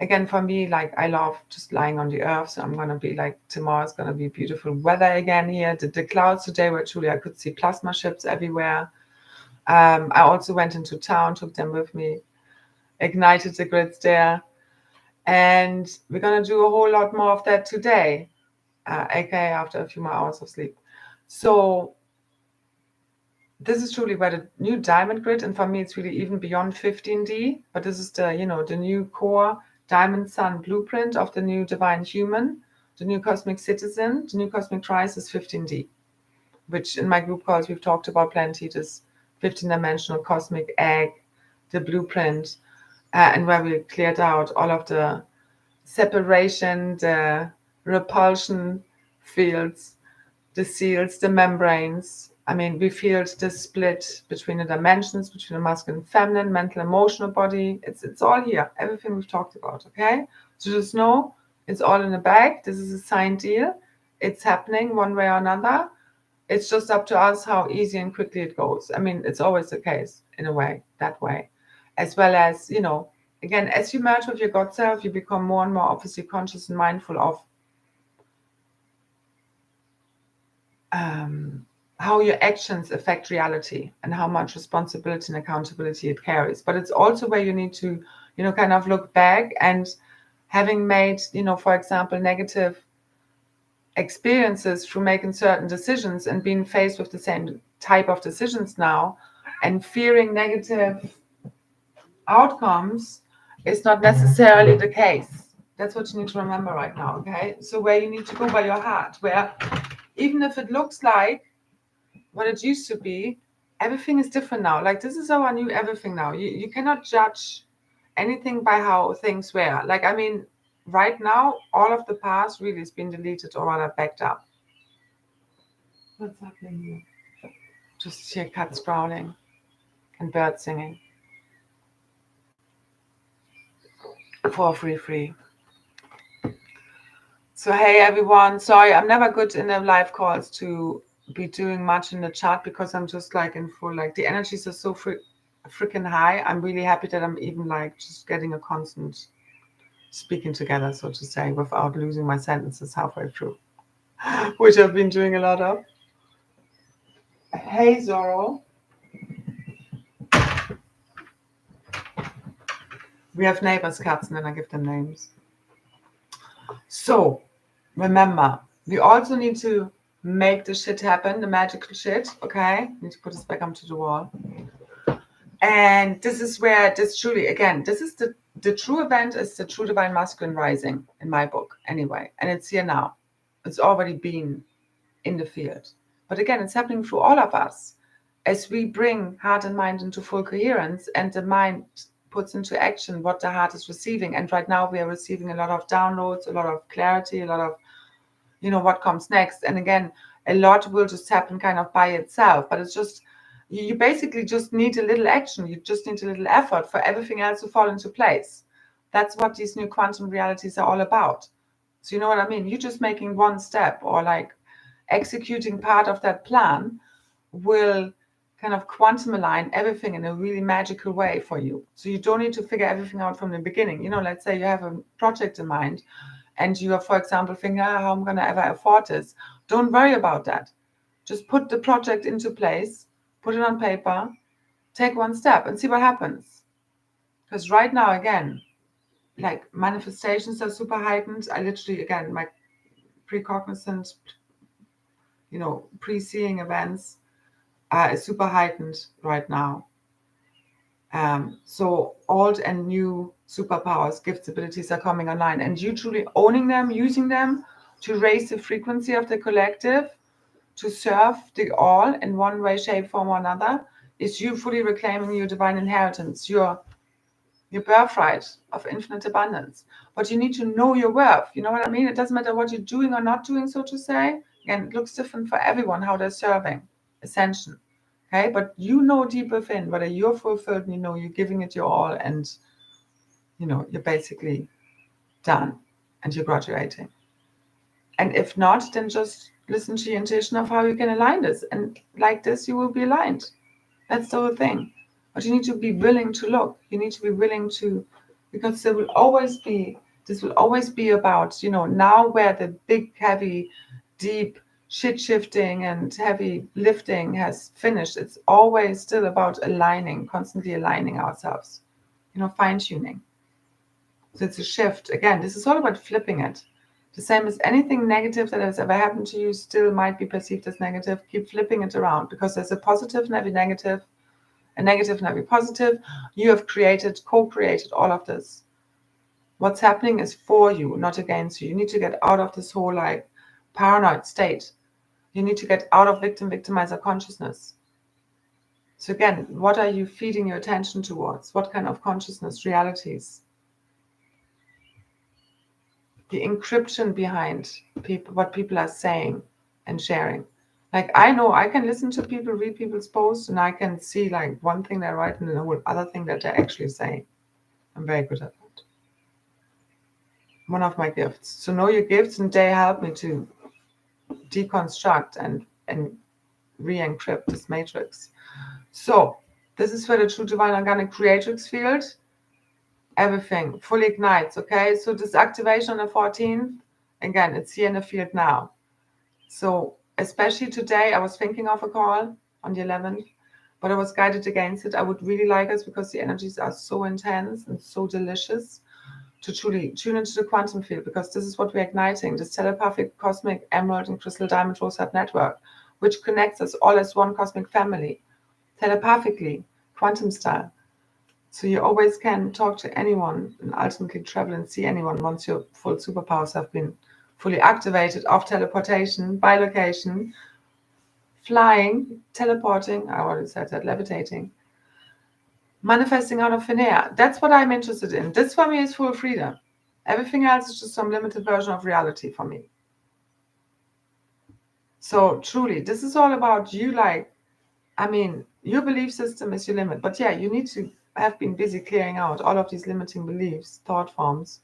Again, for me, like I love just lying on the earth. So I'm gonna be like, tomorrow's gonna be beautiful weather again here. The clouds today were truly, I could see plasma ships everywhere. I also went into town, took them with me, ignited the grids there. And we're gonna do a whole lot more of that today, aka after a few more hours of sleep. So this is truly where the new diamond grid, and for me it's really even beyond 15D, but this is the the new core diamond sun blueprint of the new divine human, the new cosmic citizen, the new cosmic crisis 15D, which in my group calls we've talked about plenty, this 15-dimensional cosmic egg, the blueprint, and where we cleared out all of the separation, the repulsion fields, the seals, the membranes. I mean, we feel the split between the dimensions, between the masculine and feminine, mental, emotional body. It's all here. Everything we've talked about, okay? So just know it's all in the bag. This is a signed deal. It's happening one way or another. It's just up to us how easy and quickly it goes. I mean, it's always the case in a way, that way. As well as, again, as you merge with your God self, you become more and more obviously conscious and mindful of how your actions affect reality and how much responsibility and accountability it carries. But it's also where you need to, kind of look back and having made, for example, negative experiences through making certain decisions and being faced with the same type of decisions now and fearing negative outcomes is not necessarily the case. That's what you need to remember right now, okay? So where you need to go by your heart, where even if it looks like what it used to be, everything is different now. Like this is our new everything now. You cannot judge anything by how things were. Like, I mean, right now, all of the past really has been deleted or rather backed up. What's happening here? Just hear cats growling and birds singing. 433. So hey everyone, sorry, I'm never good in the live calls to be doing much in the chat because I'm just like in full, like the energies are so freaking high. I'm really happy that I'm even like just getting a constant speaking together, so to say, without losing my sentences halfway through, which I've been doing a lot of. Hey Zorro. We have neighbors' cats and then I give them names. So remember, we also need to make the shit happen, the magical shit, okay? Need to put this back onto the wall. And this is where this truly, again, this is the true event is the true divine masculine rising in my book anyway. And it's here now. It's already been in the field. But again, it's happening through all of us as we bring heart and mind into full coherence and the mind puts into action what the heart is receiving. And right now we are receiving a lot of downloads, a lot of clarity, a lot of, what comes next. And again, a lot will just happen kind of by itself, but it's just, you basically just need a little action. You just need a little effort for everything else to fall into place. That's what these new quantum realities are all about. So you know what I mean? You're just making one step or like executing part of that plan will kind of quantum align everything in a really magical way for you. So you don't need to figure everything out from the beginning. Let's say you have a project in mind and you are, for example, thinking, how am I going to ever afford this? Don't worry about that. Just put the project into place, put it on paper, take one step and see what happens. Because right now, again, like manifestations are super heightened. I literally, again, my precognizant, pre-seeing events is super heightened right now. So old and new superpowers, gifts, abilities are coming online, and you truly owning them, using them to raise the frequency of the collective, to serve the all in one way, shape, form, or another, It's you fully reclaiming your divine inheritance, your birthright of infinite abundance. But you need to know your worth. You know what I mean? It doesn't matter what you're doing or not doing, so to say. Again, it looks different for everyone, how they're serving Ascension. Okay, but you know deep within whether you're fulfilled and you know you're giving it your all, and you know you're basically done and you're graduating. And if not, then just listen to your intuition of how you can align this. And like this, you will be aligned. That's the whole thing. But you need to be willing to look. You need to be willing to, because this will always be about, you know, now where the big, heavy, deep shit shifting and heavy lifting has finished, it's always still about aligning, constantly aligning ourselves, you know, fine tuning. So it's a shift. Again, this is all about flipping it. The same as anything negative that has ever happened to you still might be perceived as negative. Keep flipping it around, because there's a positive and every negative, a negative and every positive. You have co-created all of this. What's happening is for you, not against you. You need to get out of this whole like paranoid state. You need to get out of victimizer consciousness. So again, what are you feeding your attention towards? What kind of consciousness, realities? The encryption behind people, what people are saying and sharing. Like, I know I can listen to people, read people's posts, and I can see like one thing they write and the whole other thing that they're actually saying. I'm very good at that. One of my gifts. So know your gifts, and they help me to deconstruct and re-encrypt this matrix. So this is for the true divine organic creatrix field. Everything fully ignites. Okay, so this activation on the 14th, again, it's here in the field now. So especially today, I was thinking of a call on the 11th, but I was guided against it. I would really like us, because the energies are so intense and so delicious, to truly tune into the quantum field, because this is what we're igniting, this telepathic, cosmic, emerald, and crystal diamond rosette network, which connects us all as one cosmic family, telepathically, quantum style. So you always can talk to anyone and ultimately travel and see anyone once your full superpowers have been fully activated, of teleportation, by location, flying, teleporting, I already said that, levitating, manifesting out of thin air. That's what I'm interested in. This for me is full freedom. Everything else is just some limited version of reality for me. So truly, this is all about you. Like, I mean, your belief system is your limit. But yeah, you need to have been busy clearing out all of these limiting beliefs, thought forms,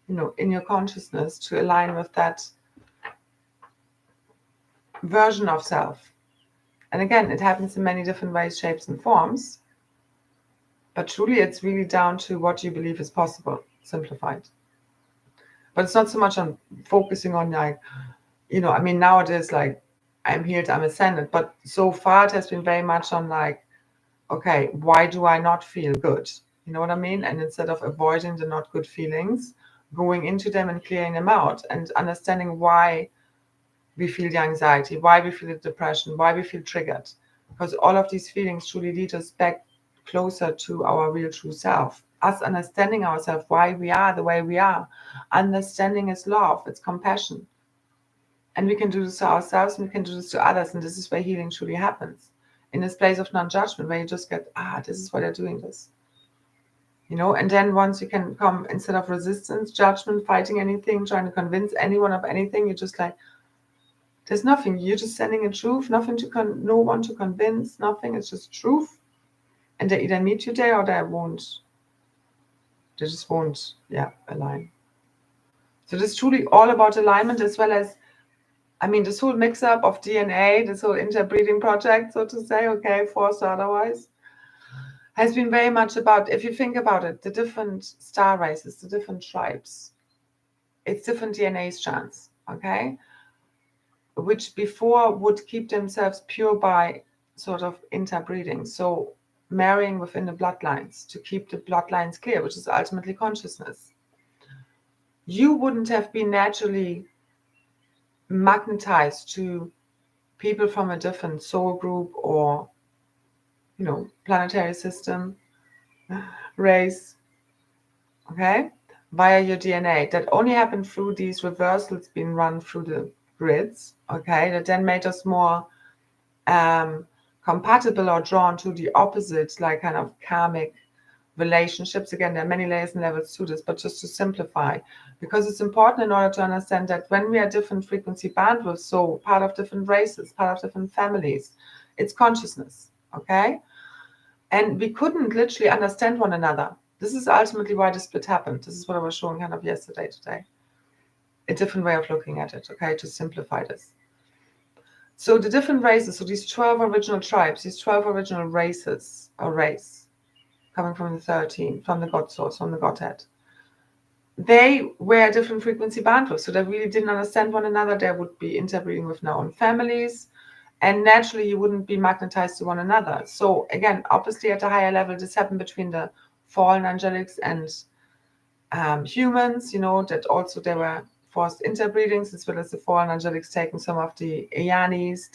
you know, in your consciousness, to align with that version of self. And again, it happens in many different ways, shapes, and forms. But truly, it's really down to what you believe is possible, simplified. But it's not so much on focusing on, like, you know, I mean, nowadays, like, I'm healed, I'm ascended. But so far, it has been very much on, like, okay, why do I not feel good? You know what I mean? And instead of avoiding the not good feelings, going into them and clearing them out, and understanding why we feel the anxiety, why we feel the depression, why we feel triggered. Because all of these feelings truly lead us back closer to our real true self. Us understanding ourselves, why we are the way we are. Understanding is love, it's compassion. And we can do this to ourselves, and we can do this to others. And this is where healing truly happens. In this place of non-judgment, where you just get, this is why they're doing this. You know, and then once you can come, instead of resistance, judgment, fighting anything, trying to convince anyone of anything, you're just like, there's nothing. You're just sending a truth, nothing to no one to convince, nothing. It's just truth. And they either meet you there or they won't. They just won't, align. So this is truly all about alignment, as well as, I mean, this whole mix-up of DNA, this whole interbreeding project, so to say, okay, forced or otherwise, has been very much about, if you think about it, the different star races, the different tribes, it's different DNA strands, okay? Which before would keep themselves pure by sort of interbreeding. So marrying within the bloodlines to keep the bloodlines clear, which is ultimately consciousness. You wouldn't have been naturally magnetized to people from a different soul group or, you know, planetary system, race, okay, via your DNA. That only happened through these reversals being run through the grids, okay, that then made us more compatible or drawn to the opposite, like kind of karmic relationships. Again, there are many layers and levels to this, but just to simplify, because it's important in order to understand that when we are different frequency bandwidths, so part of different races, part of different families, it's consciousness, okay? And we couldn't literally understand one another. This is ultimately why the split happened. This is what I was showing kind of yesterday, today. A different way of looking at it, okay, to simplify this. So the different races, so these 12 original tribes, these 12 original races, or race, coming from the 13, from the God source, from the Godhead, they were different frequency bandwidths, so they really didn't understand one another. They would be interbreeding with their own families, and naturally you wouldn't be magnetized to one another. So again, obviously at a higher level, this happened between the fallen angelics and humans, that also there were forced interbreedings, as well as the fallen angelics taking some of the Ayanis,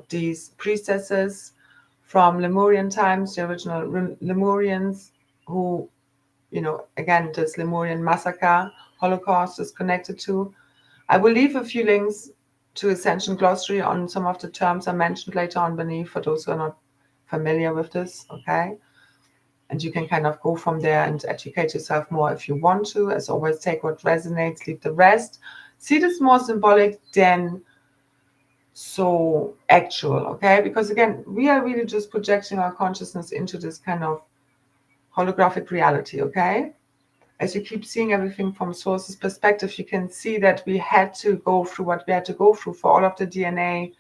these priestesses from Lemurian times, the original Lemurians, who, again, this Lemurian massacre, Holocaust is connected to. I will leave a few links to Ascension glossary on some of the terms I mentioned later on beneath for those who are not familiar with this, okay? And you can kind of go from there and educate yourself more if you want to. As always, take what resonates, leave the rest. See this more symbolic than so actual, okay? Because again, we are really just projecting our consciousness into this kind of holographic reality, okay? As you keep seeing everything from source's perspective, you can see that we had to go through what we had to go through for all of the DNA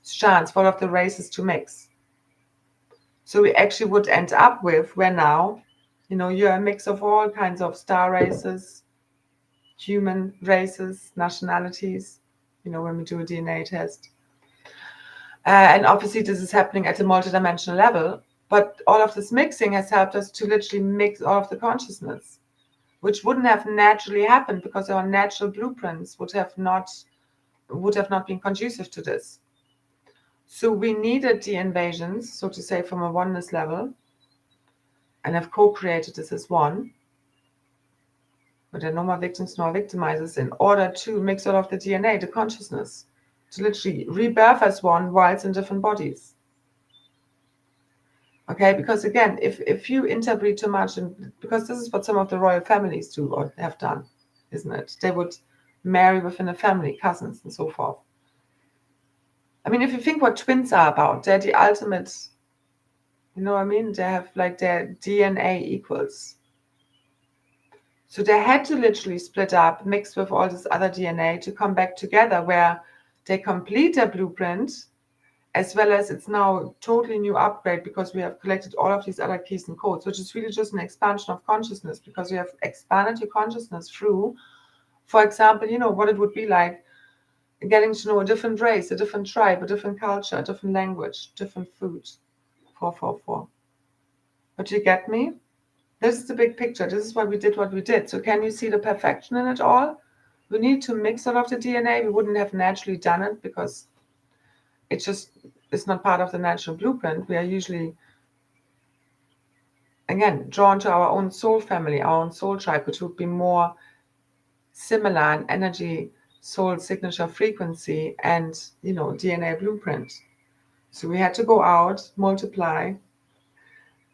strands, for all of the races to mix. So we actually would end up with where now, you're a mix of all kinds of star races, human races, nationalities, when we do a DNA test. And obviously this is happening at a multidimensional level, but all of this mixing has helped us to literally mix all of the consciousness, which wouldn't have naturally happened because our natural blueprints would have not been conducive to this. So we needed the invasions, so to say, from a oneness level, and have co-created this as one. But there are no more victims nor victimizers, in order to mix all of the DNA, the consciousness, to literally rebirth as one whilst in different bodies. Okay, because again, if you interbreed too much, and because this is what some of the royal families do or have done, isn't it? They would marry within a family, cousins and so forth. I mean, if you think what twins are about, they're the ultimate, you know what I mean? They have like their DNA equals. So they had to literally split up, mix with all this other DNA to come back together, where they complete their blueprint, as well as it's now a totally new upgrade because we have collected all of these other keys and codes, which is really just an expansion of consciousness, because we have expanded your consciousness through, for example, what it would be like getting to know a different race, a different tribe, a different culture, a different language, different food. 444. But you get me? This is the big picture. This is why we did what we did. So can you see the perfection in it all? We need to mix all of the DNA. We wouldn't have naturally done it because it's not part of the natural blueprint. We are usually, again, drawn to our own soul family, our own soul tribe, which would be more similar in energy, soul signature frequency, and, DNA blueprint. So we had to go out, multiply,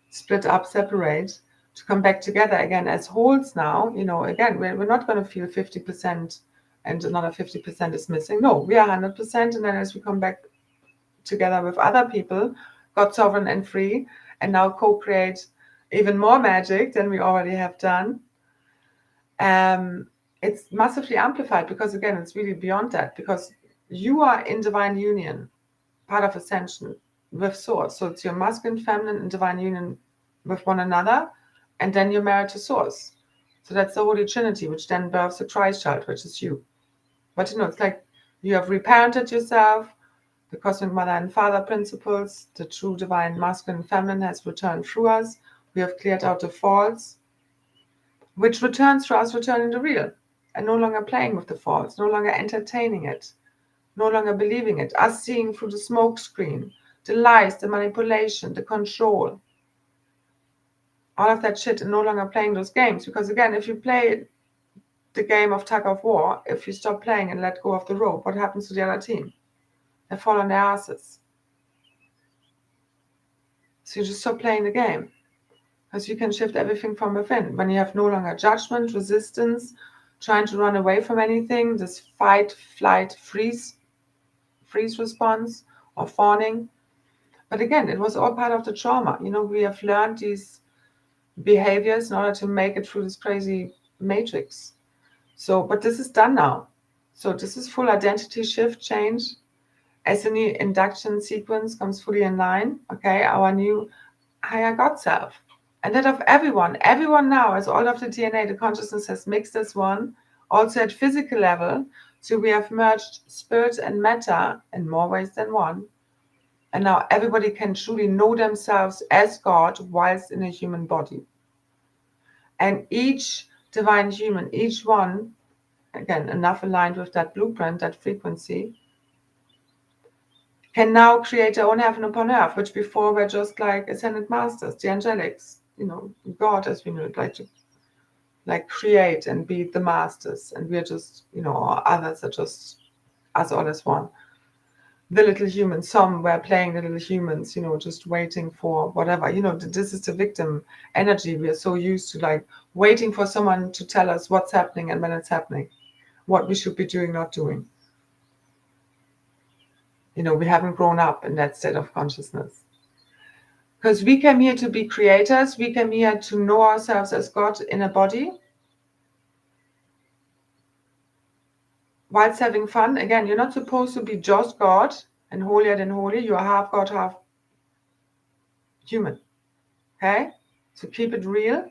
split up, separate, to come back together again as wholes now. Again, we're not going to feel 50% and another 50% is missing. No, we are 100%. And then as we come back together with other people, God sovereign and free, and now co-create even more magic than we already have done, it's massively amplified, because again, it's really beyond that, because you are in divine union, part of Ascension with Source. So it's your masculine, feminine, and divine union with one another, and then you're married to Source. So that's the Holy Trinity, which then births the Christ child, which is you. But it's like you have reparented yourself, the cosmic mother and father principles, the true divine masculine and feminine has returned through us. We have cleared out the false, which returns through us, returning the real, and no longer playing with the false, no longer entertaining it, no longer believing it, us seeing through the smoke screen, the lies, the manipulation, the control, all of that shit, and no longer playing those games. Because again, if you play the game of tug of war, if you stop playing and let go of the rope, what happens to the other team? They fall on their asses. So you just stop playing the game. Because you can shift everything from within. When you have no longer judgment, resistance, trying to run away from anything, this fight, flight, freeze response, or fawning. But again, it was all part of the trauma. We have learned these behaviors in order to make it through this crazy matrix. So, but this is done now. So this is full identity shift, change. As a new induction sequence comes fully in line, okay, our new higher God self. And that of everyone now, as all of the DNA, the consciousness has mixed as one, also at physical level. So we have merged spirit and matter in more ways than one. And now everybody can truly know themselves as God whilst in a human body. And each divine human, each one, again, enough aligned with that blueprint, that frequency, can now create their own heaven upon earth, which before were just like ascended masters, the angelics, God as we know it, like create and be the masters, and we're just, or others are just us all as one. The little humans, some were playing the little humans, just waiting for whatever, this is the victim energy. We are so used to like waiting for someone to tell us what's happening and when it's happening, what we should be doing, not doing. We haven't grown up in that state of consciousness. Because we came here to be creators. We came here to know ourselves as God in a body. Whilst having fun. Again, you're not supposed to be just God and holier than holy. You're half God, half human. Okay? So keep it real.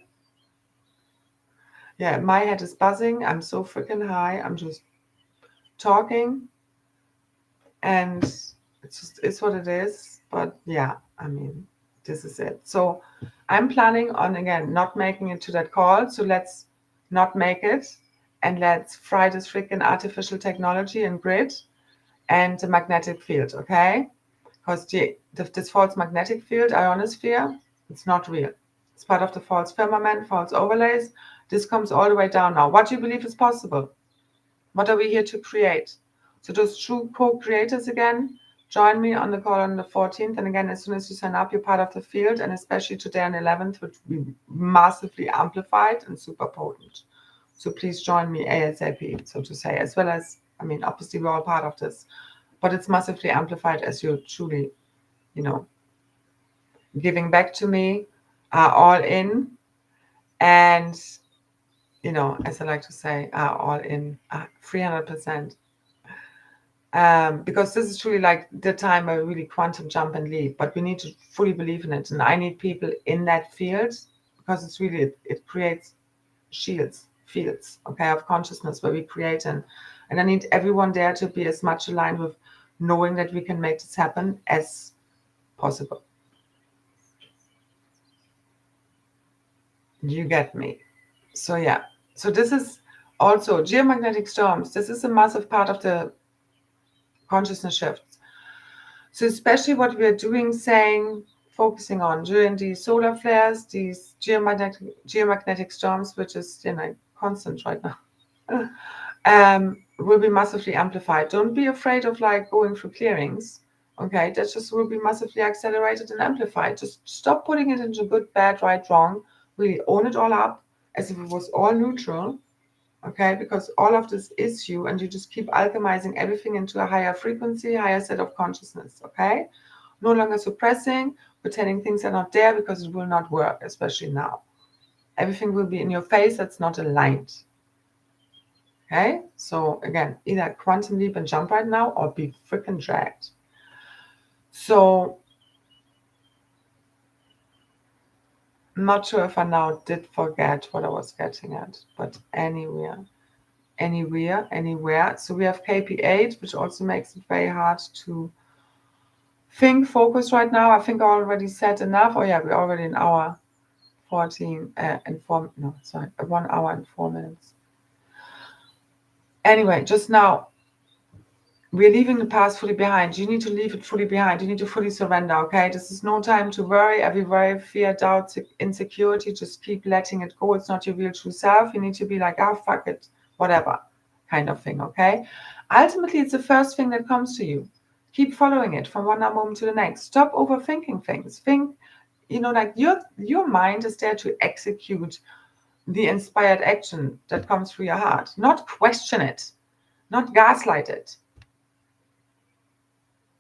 Yeah, my head is buzzing. I'm so freaking high. I'm just talking. And it's what it is. But yeah, this is it. So I'm planning on, again, not making it to that call. So let's not make it. And let's fry this freaking artificial technology and grid and the magnetic field, okay? Because this false magnetic field, ionosphere, it's not real. It's part of the false firmament, false overlays. This comes all the way down now. What do you believe is possible? What are we here to create? So those true co-creators again, join me on the call on the 14th. And again, as soon as you sign up, you're part of the field. And especially today on the 11th, which will be massively amplified and super potent. So please join me ASAP, so to say, as well as, obviously we're all part of this, but it's massively amplified as you're truly, giving back to me, are all in, and, as I like to say, are all in 300%. Because this is truly like the time where we really quantum jump and leap, but we need to fully believe in it. And I need people in that field because it's really, it creates fields, okay, of consciousness where we create. And I need everyone there to be as much aligned with knowing that we can make this happen as possible. You get me? So yeah. So this is also geomagnetic storms. This is a massive part of the consciousness shifts. So especially what we are doing, focusing on during these solar flares, these geomagnetic storms, which is constant right now, will be massively amplified. Don't be afraid of like going through clearings. Okay, that just will be massively accelerated and amplified. Just stop putting it into good, bad, right, wrong. Really own it all up as if it was all neutral. Okay, because all of this is you, and you just keep alchemizing everything into a higher frequency, higher set of consciousness. Okay, no longer suppressing, pretending things are not there, because it will not work, especially now. Everything will be in your face that's not aligned. Okay, so again, either quantum leap and jump right now or be freaking dragged. So I'm not sure if I now did forget what I was getting at, but anywhere. So we have KP8, which also makes it very hard to focus right now. I think I already said enough. Oh yeah, we're already in hour 14 and 4, no, sorry, 1 hour and 4 minutes. Anyway, just now, we're leaving the past fully behind. You need to leave it fully behind. You need to fully surrender, okay? This is no time to worry. Every worry, fear, doubt, insecurity, just keep letting it go. It's not your real true self. You need to be like, fuck it, whatever kind of thing, okay? Ultimately, it's the first thing that comes to you. Keep following it from one moment to the next. Stop overthinking things. Think you know, like your mind is there to execute the inspired action that comes through your heart, not question it, not gaslight it.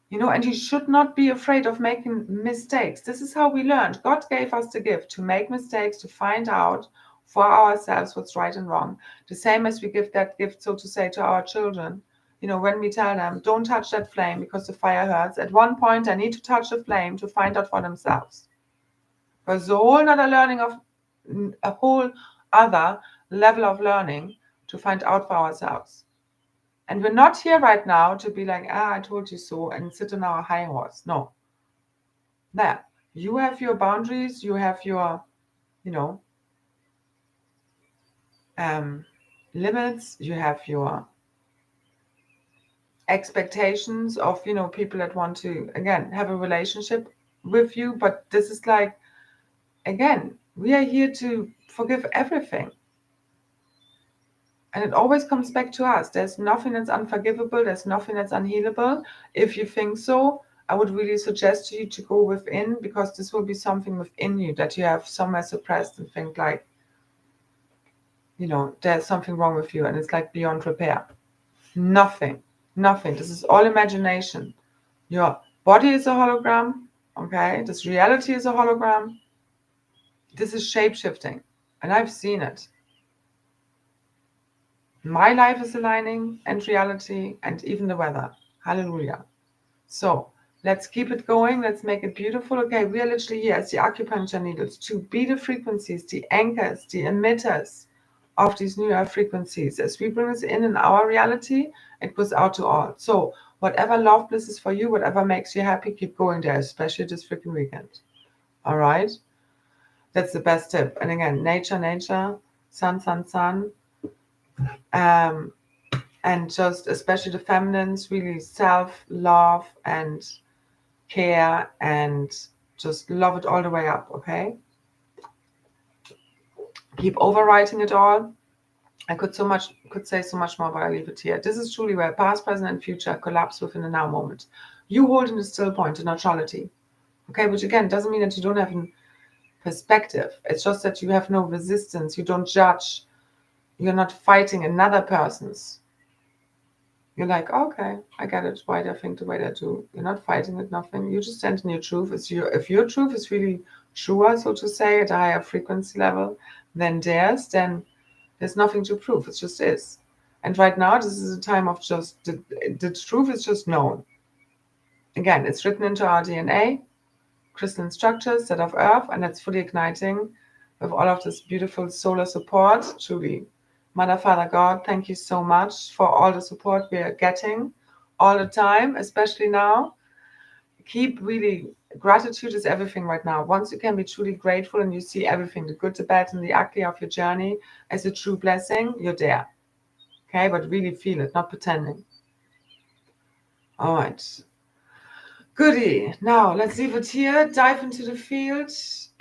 You know, and you should not be afraid of making mistakes. This is how we learned. God gave us the gift to make mistakes, to find out for ourselves what's right and wrong. The same as we give that gift, so to say, to our children. You know, when we tell them, don't touch that flame because the fire hurts, at one point they need to touch the flame to find out for themselves. Because a whole other learning of a whole other level of learning to find out for ourselves. And we're not here right now to be like, I told you so, and sit on our high horse. No. There. You have your boundaries, you have your, you know, limits, you have your expectations of, you know, people that want to, again, have a relationship with you. But this is like, again, we are here to forgive everything. And it always comes back to us. There's nothing that's unforgivable. There's nothing that's unhealable. If you think so, I would really suggest to you to go within, because this will be something within you that you have somewhere suppressed and think like, you know, there's something wrong with you and it's like beyond repair. Nothing. This is all imagination. Your body is a hologram. Okay. This reality is a hologram. This is shape-shifting. And I've seen it. My life is aligning, and reality, and even the weather. Hallelujah. So let's keep it going. Let's make it beautiful. Okay, we are literally here as the acupuncture needles to be the frequencies, the anchors, the emitters of these new earth frequencies. As we bring this in our reality, it goes out to all. So whatever love bliss is for you, whatever makes you happy, keep going there, especially this freaking weekend. All right? That's the best tip. And again, nature, sun. And just especially the feminines, really self-love and care, and just love it all the way up, okay? Keep overwriting it all. I could say so much more, but I leave it here. This is truly where past, present, and future collapse within the now moment. You hold in the still point, the neutrality. Okay, which again doesn't mean that you don't have a perspective. It's just that you have no resistance. You don't judge. You're not fighting another person's. You're like, okay, I get it. Why they think the way they do. You're not fighting it, nothing. You just stand in your truth. If your truth is really truer, so to say, at a higher frequency level than theirs, then there's nothing to prove. It just is. And right now, this is a time of just, the truth is just known. Again, it's written into our DNA, crystalline structures, set of earth, and it's fully igniting with all of this beautiful solar support. Truly, Mother, Father, God, thank you so much for all the support we are getting all the time, especially now. Keep really, gratitude is everything right now. Once you can be truly grateful and you see everything, the good, the bad, and the ugly of your journey as a true blessing, you're there. Okay, but really feel it, not pretending. All right. Goody. Now let's leave it here. Dive into the field.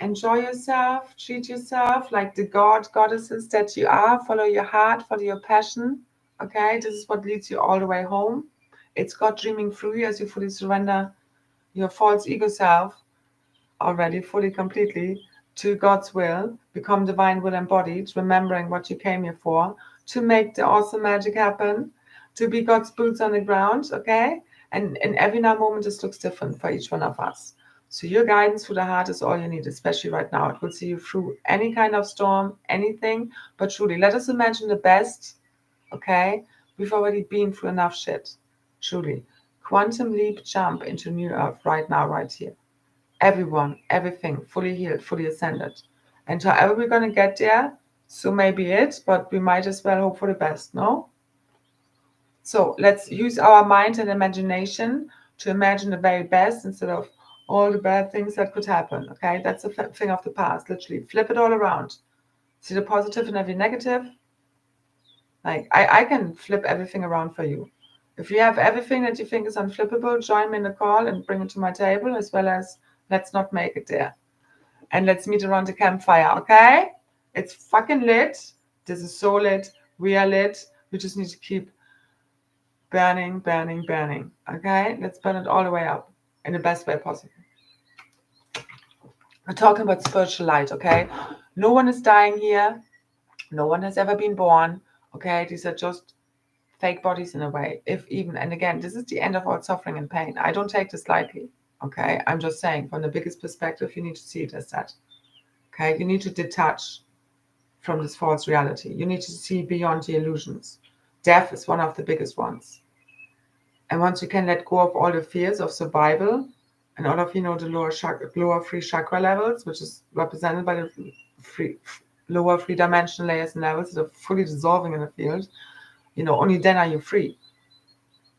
Enjoy yourself. Treat yourself like the goddesses that you are. Follow your heart. Follow your passion. Okay. This is what leads you all the way home. It's God dreaming through you as you fully surrender your false ego self already fully, completely to God's will. Become divine will embodied, remembering what you came here for, to make the awesome magic happen, to be God's boots on the ground. Okay. And in every now moment, this looks different for each one of us. So your guidance through the heart is all you need, especially right now. It will see you through any kind of storm, anything. But truly, let us imagine the best, okay? We've already been through enough shit, truly. Quantum leap jump into new earth right now, right here. Everyone, everything, fully healed, fully ascended. And however we're going to get there, so may be it, but we might as well hope for the best, no? So let's use our mind and imagination to imagine the very best instead of all the bad things that could happen. Okay, that's a thing of the past. Literally, flip it all around. See the positive in every negative. Like I can flip everything around for you. If you have everything that you think is unflippable, join me in the call and bring it to my table, as well as let's not make it there. And let's meet around the campfire. Okay, it's fucking lit. This is so lit. We are lit. We just need to keep burning. Okay, let's burn it all the way up in the best way possible. We're talking about spiritual light, okay? No one is dying here. No one has ever been born, okay? These are just fake bodies in a way, if even. And again, this is the end of all suffering and pain. I don't take this lightly, okay? I'm just saying, from the biggest perspective, you need to see it as that, okay? You need to detach from this false reality. You need to see beyond the illusions. Death is one of the biggest ones. And once you can let go of all the fears of survival and all of, the lower free chakra levels, which is represented by the lower free dimensional layers and levels that are fully dissolving in the field, only then are you free.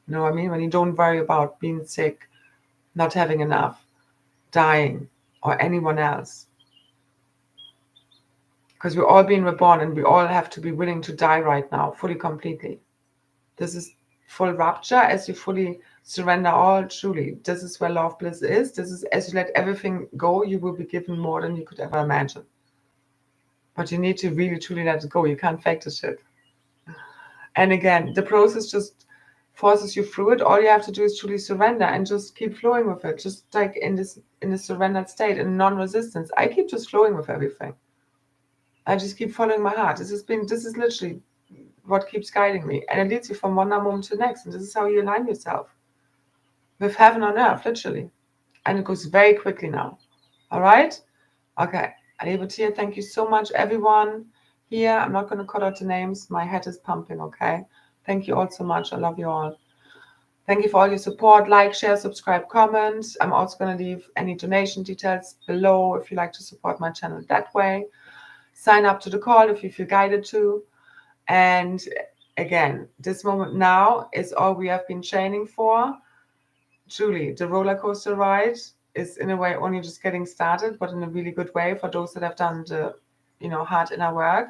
You know what I mean? When you don't worry about being sick, not having enough, dying, or anyone else. Because we're all being reborn and we all have to be willing to die right now, fully, completely. This is full rapture as you fully surrender all, truly. This is where love bliss is. This is as you let everything go, you will be given more than you could ever imagine. But you need to really, truly let it go. You can't fake this shit. And again, the process just forces you through it. All you have to do is truly surrender and just keep flowing with it. Just like in this surrendered state, in non-resistance. I keep just flowing with everything. I just keep following my heart. This is literally what keeps guiding me. And it leads you from one moment to the next. And this is how you align yourself with heaven on earth, literally. And it goes very quickly now. All right? Okay. I leave it here. Thank you so much, everyone here. I'm not going to cut out the names. My head is pumping, okay? Thank you all so much. I love you all. Thank you for all your support. Like, share, subscribe, comment. I'm also going to leave any donation details below if you like to support my channel that way. Sign up to the call if you feel guided to. And again, this moment now is all we have been training for. Truly, the roller coaster ride is in a way only just getting started, but in a really good way for those that have done the, hard inner work.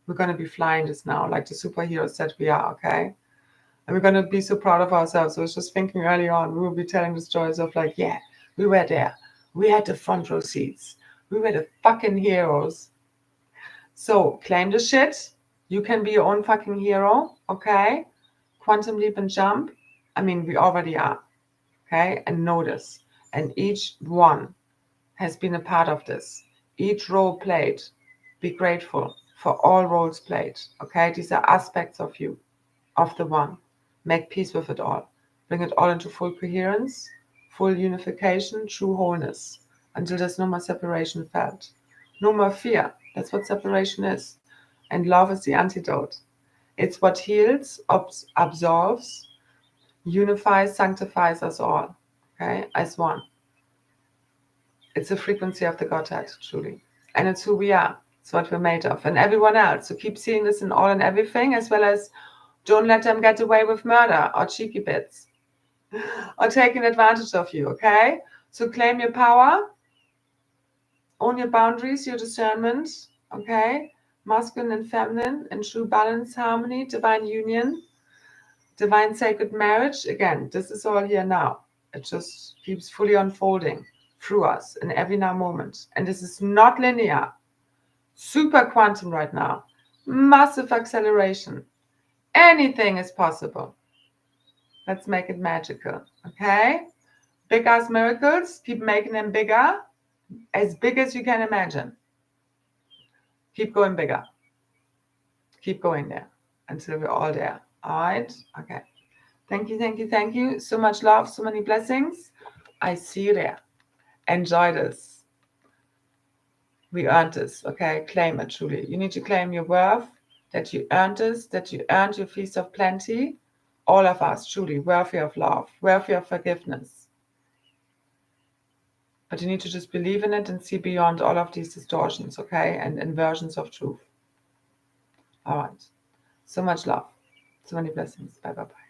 We're going to be flying this now, like the superheroes that we are, okay? And we're going to be so proud of ourselves. So I was just thinking early on, we will be telling the stories of like, yeah, we were there. We had the front row seats. We were the fucking heroes. So claim the shit. You can be your own fucking hero, okay? Quantum leap and jump. I mean, we already are, okay? And know this. And each one has been a part of this. Each role played. Be grateful for all roles played, okay? These are aspects of you, of the one. Make peace with it all. Bring it all into full coherence, full unification, true wholeness, until there's no more separation felt. No more fear. That's what separation is. And love is the antidote. It's what heals, absolves, unifies, sanctifies us all, okay, as one. It's a frequency of the Godhead, truly. And it's who we are. It's what we're made of. And everyone else. So keep seeing this in all and everything, as well as don't let them get away with murder or cheeky bits or taking advantage of you, okay? So claim your power, own your boundaries, your discernment, okay? Masculine and feminine in true balance, harmony, divine union, divine sacred marriage. Again, this is all here now. It just keeps fully unfolding through us in every now moment. And this is not linear. Super quantum right now. Massive acceleration. Anything is possible. Let's make it magical, okay? Big ass miracles, keep making them bigger, as big as you can imagine. Keep going bigger. Keep going there until we're all there. All right? Okay. Thank you, thank you, thank you. So much love, so many blessings. I see you there. Enjoy this. We earned this, okay? Claim it truly. You need to claim your worth, that you earned this, that you earned your feast of plenty. All of us, truly, worthy of love, worthy of forgiveness. But you need to just believe in it and see beyond all of these distortions, okay? And inversions of truth. All right. So much love. So many blessings. Bye, bye, bye.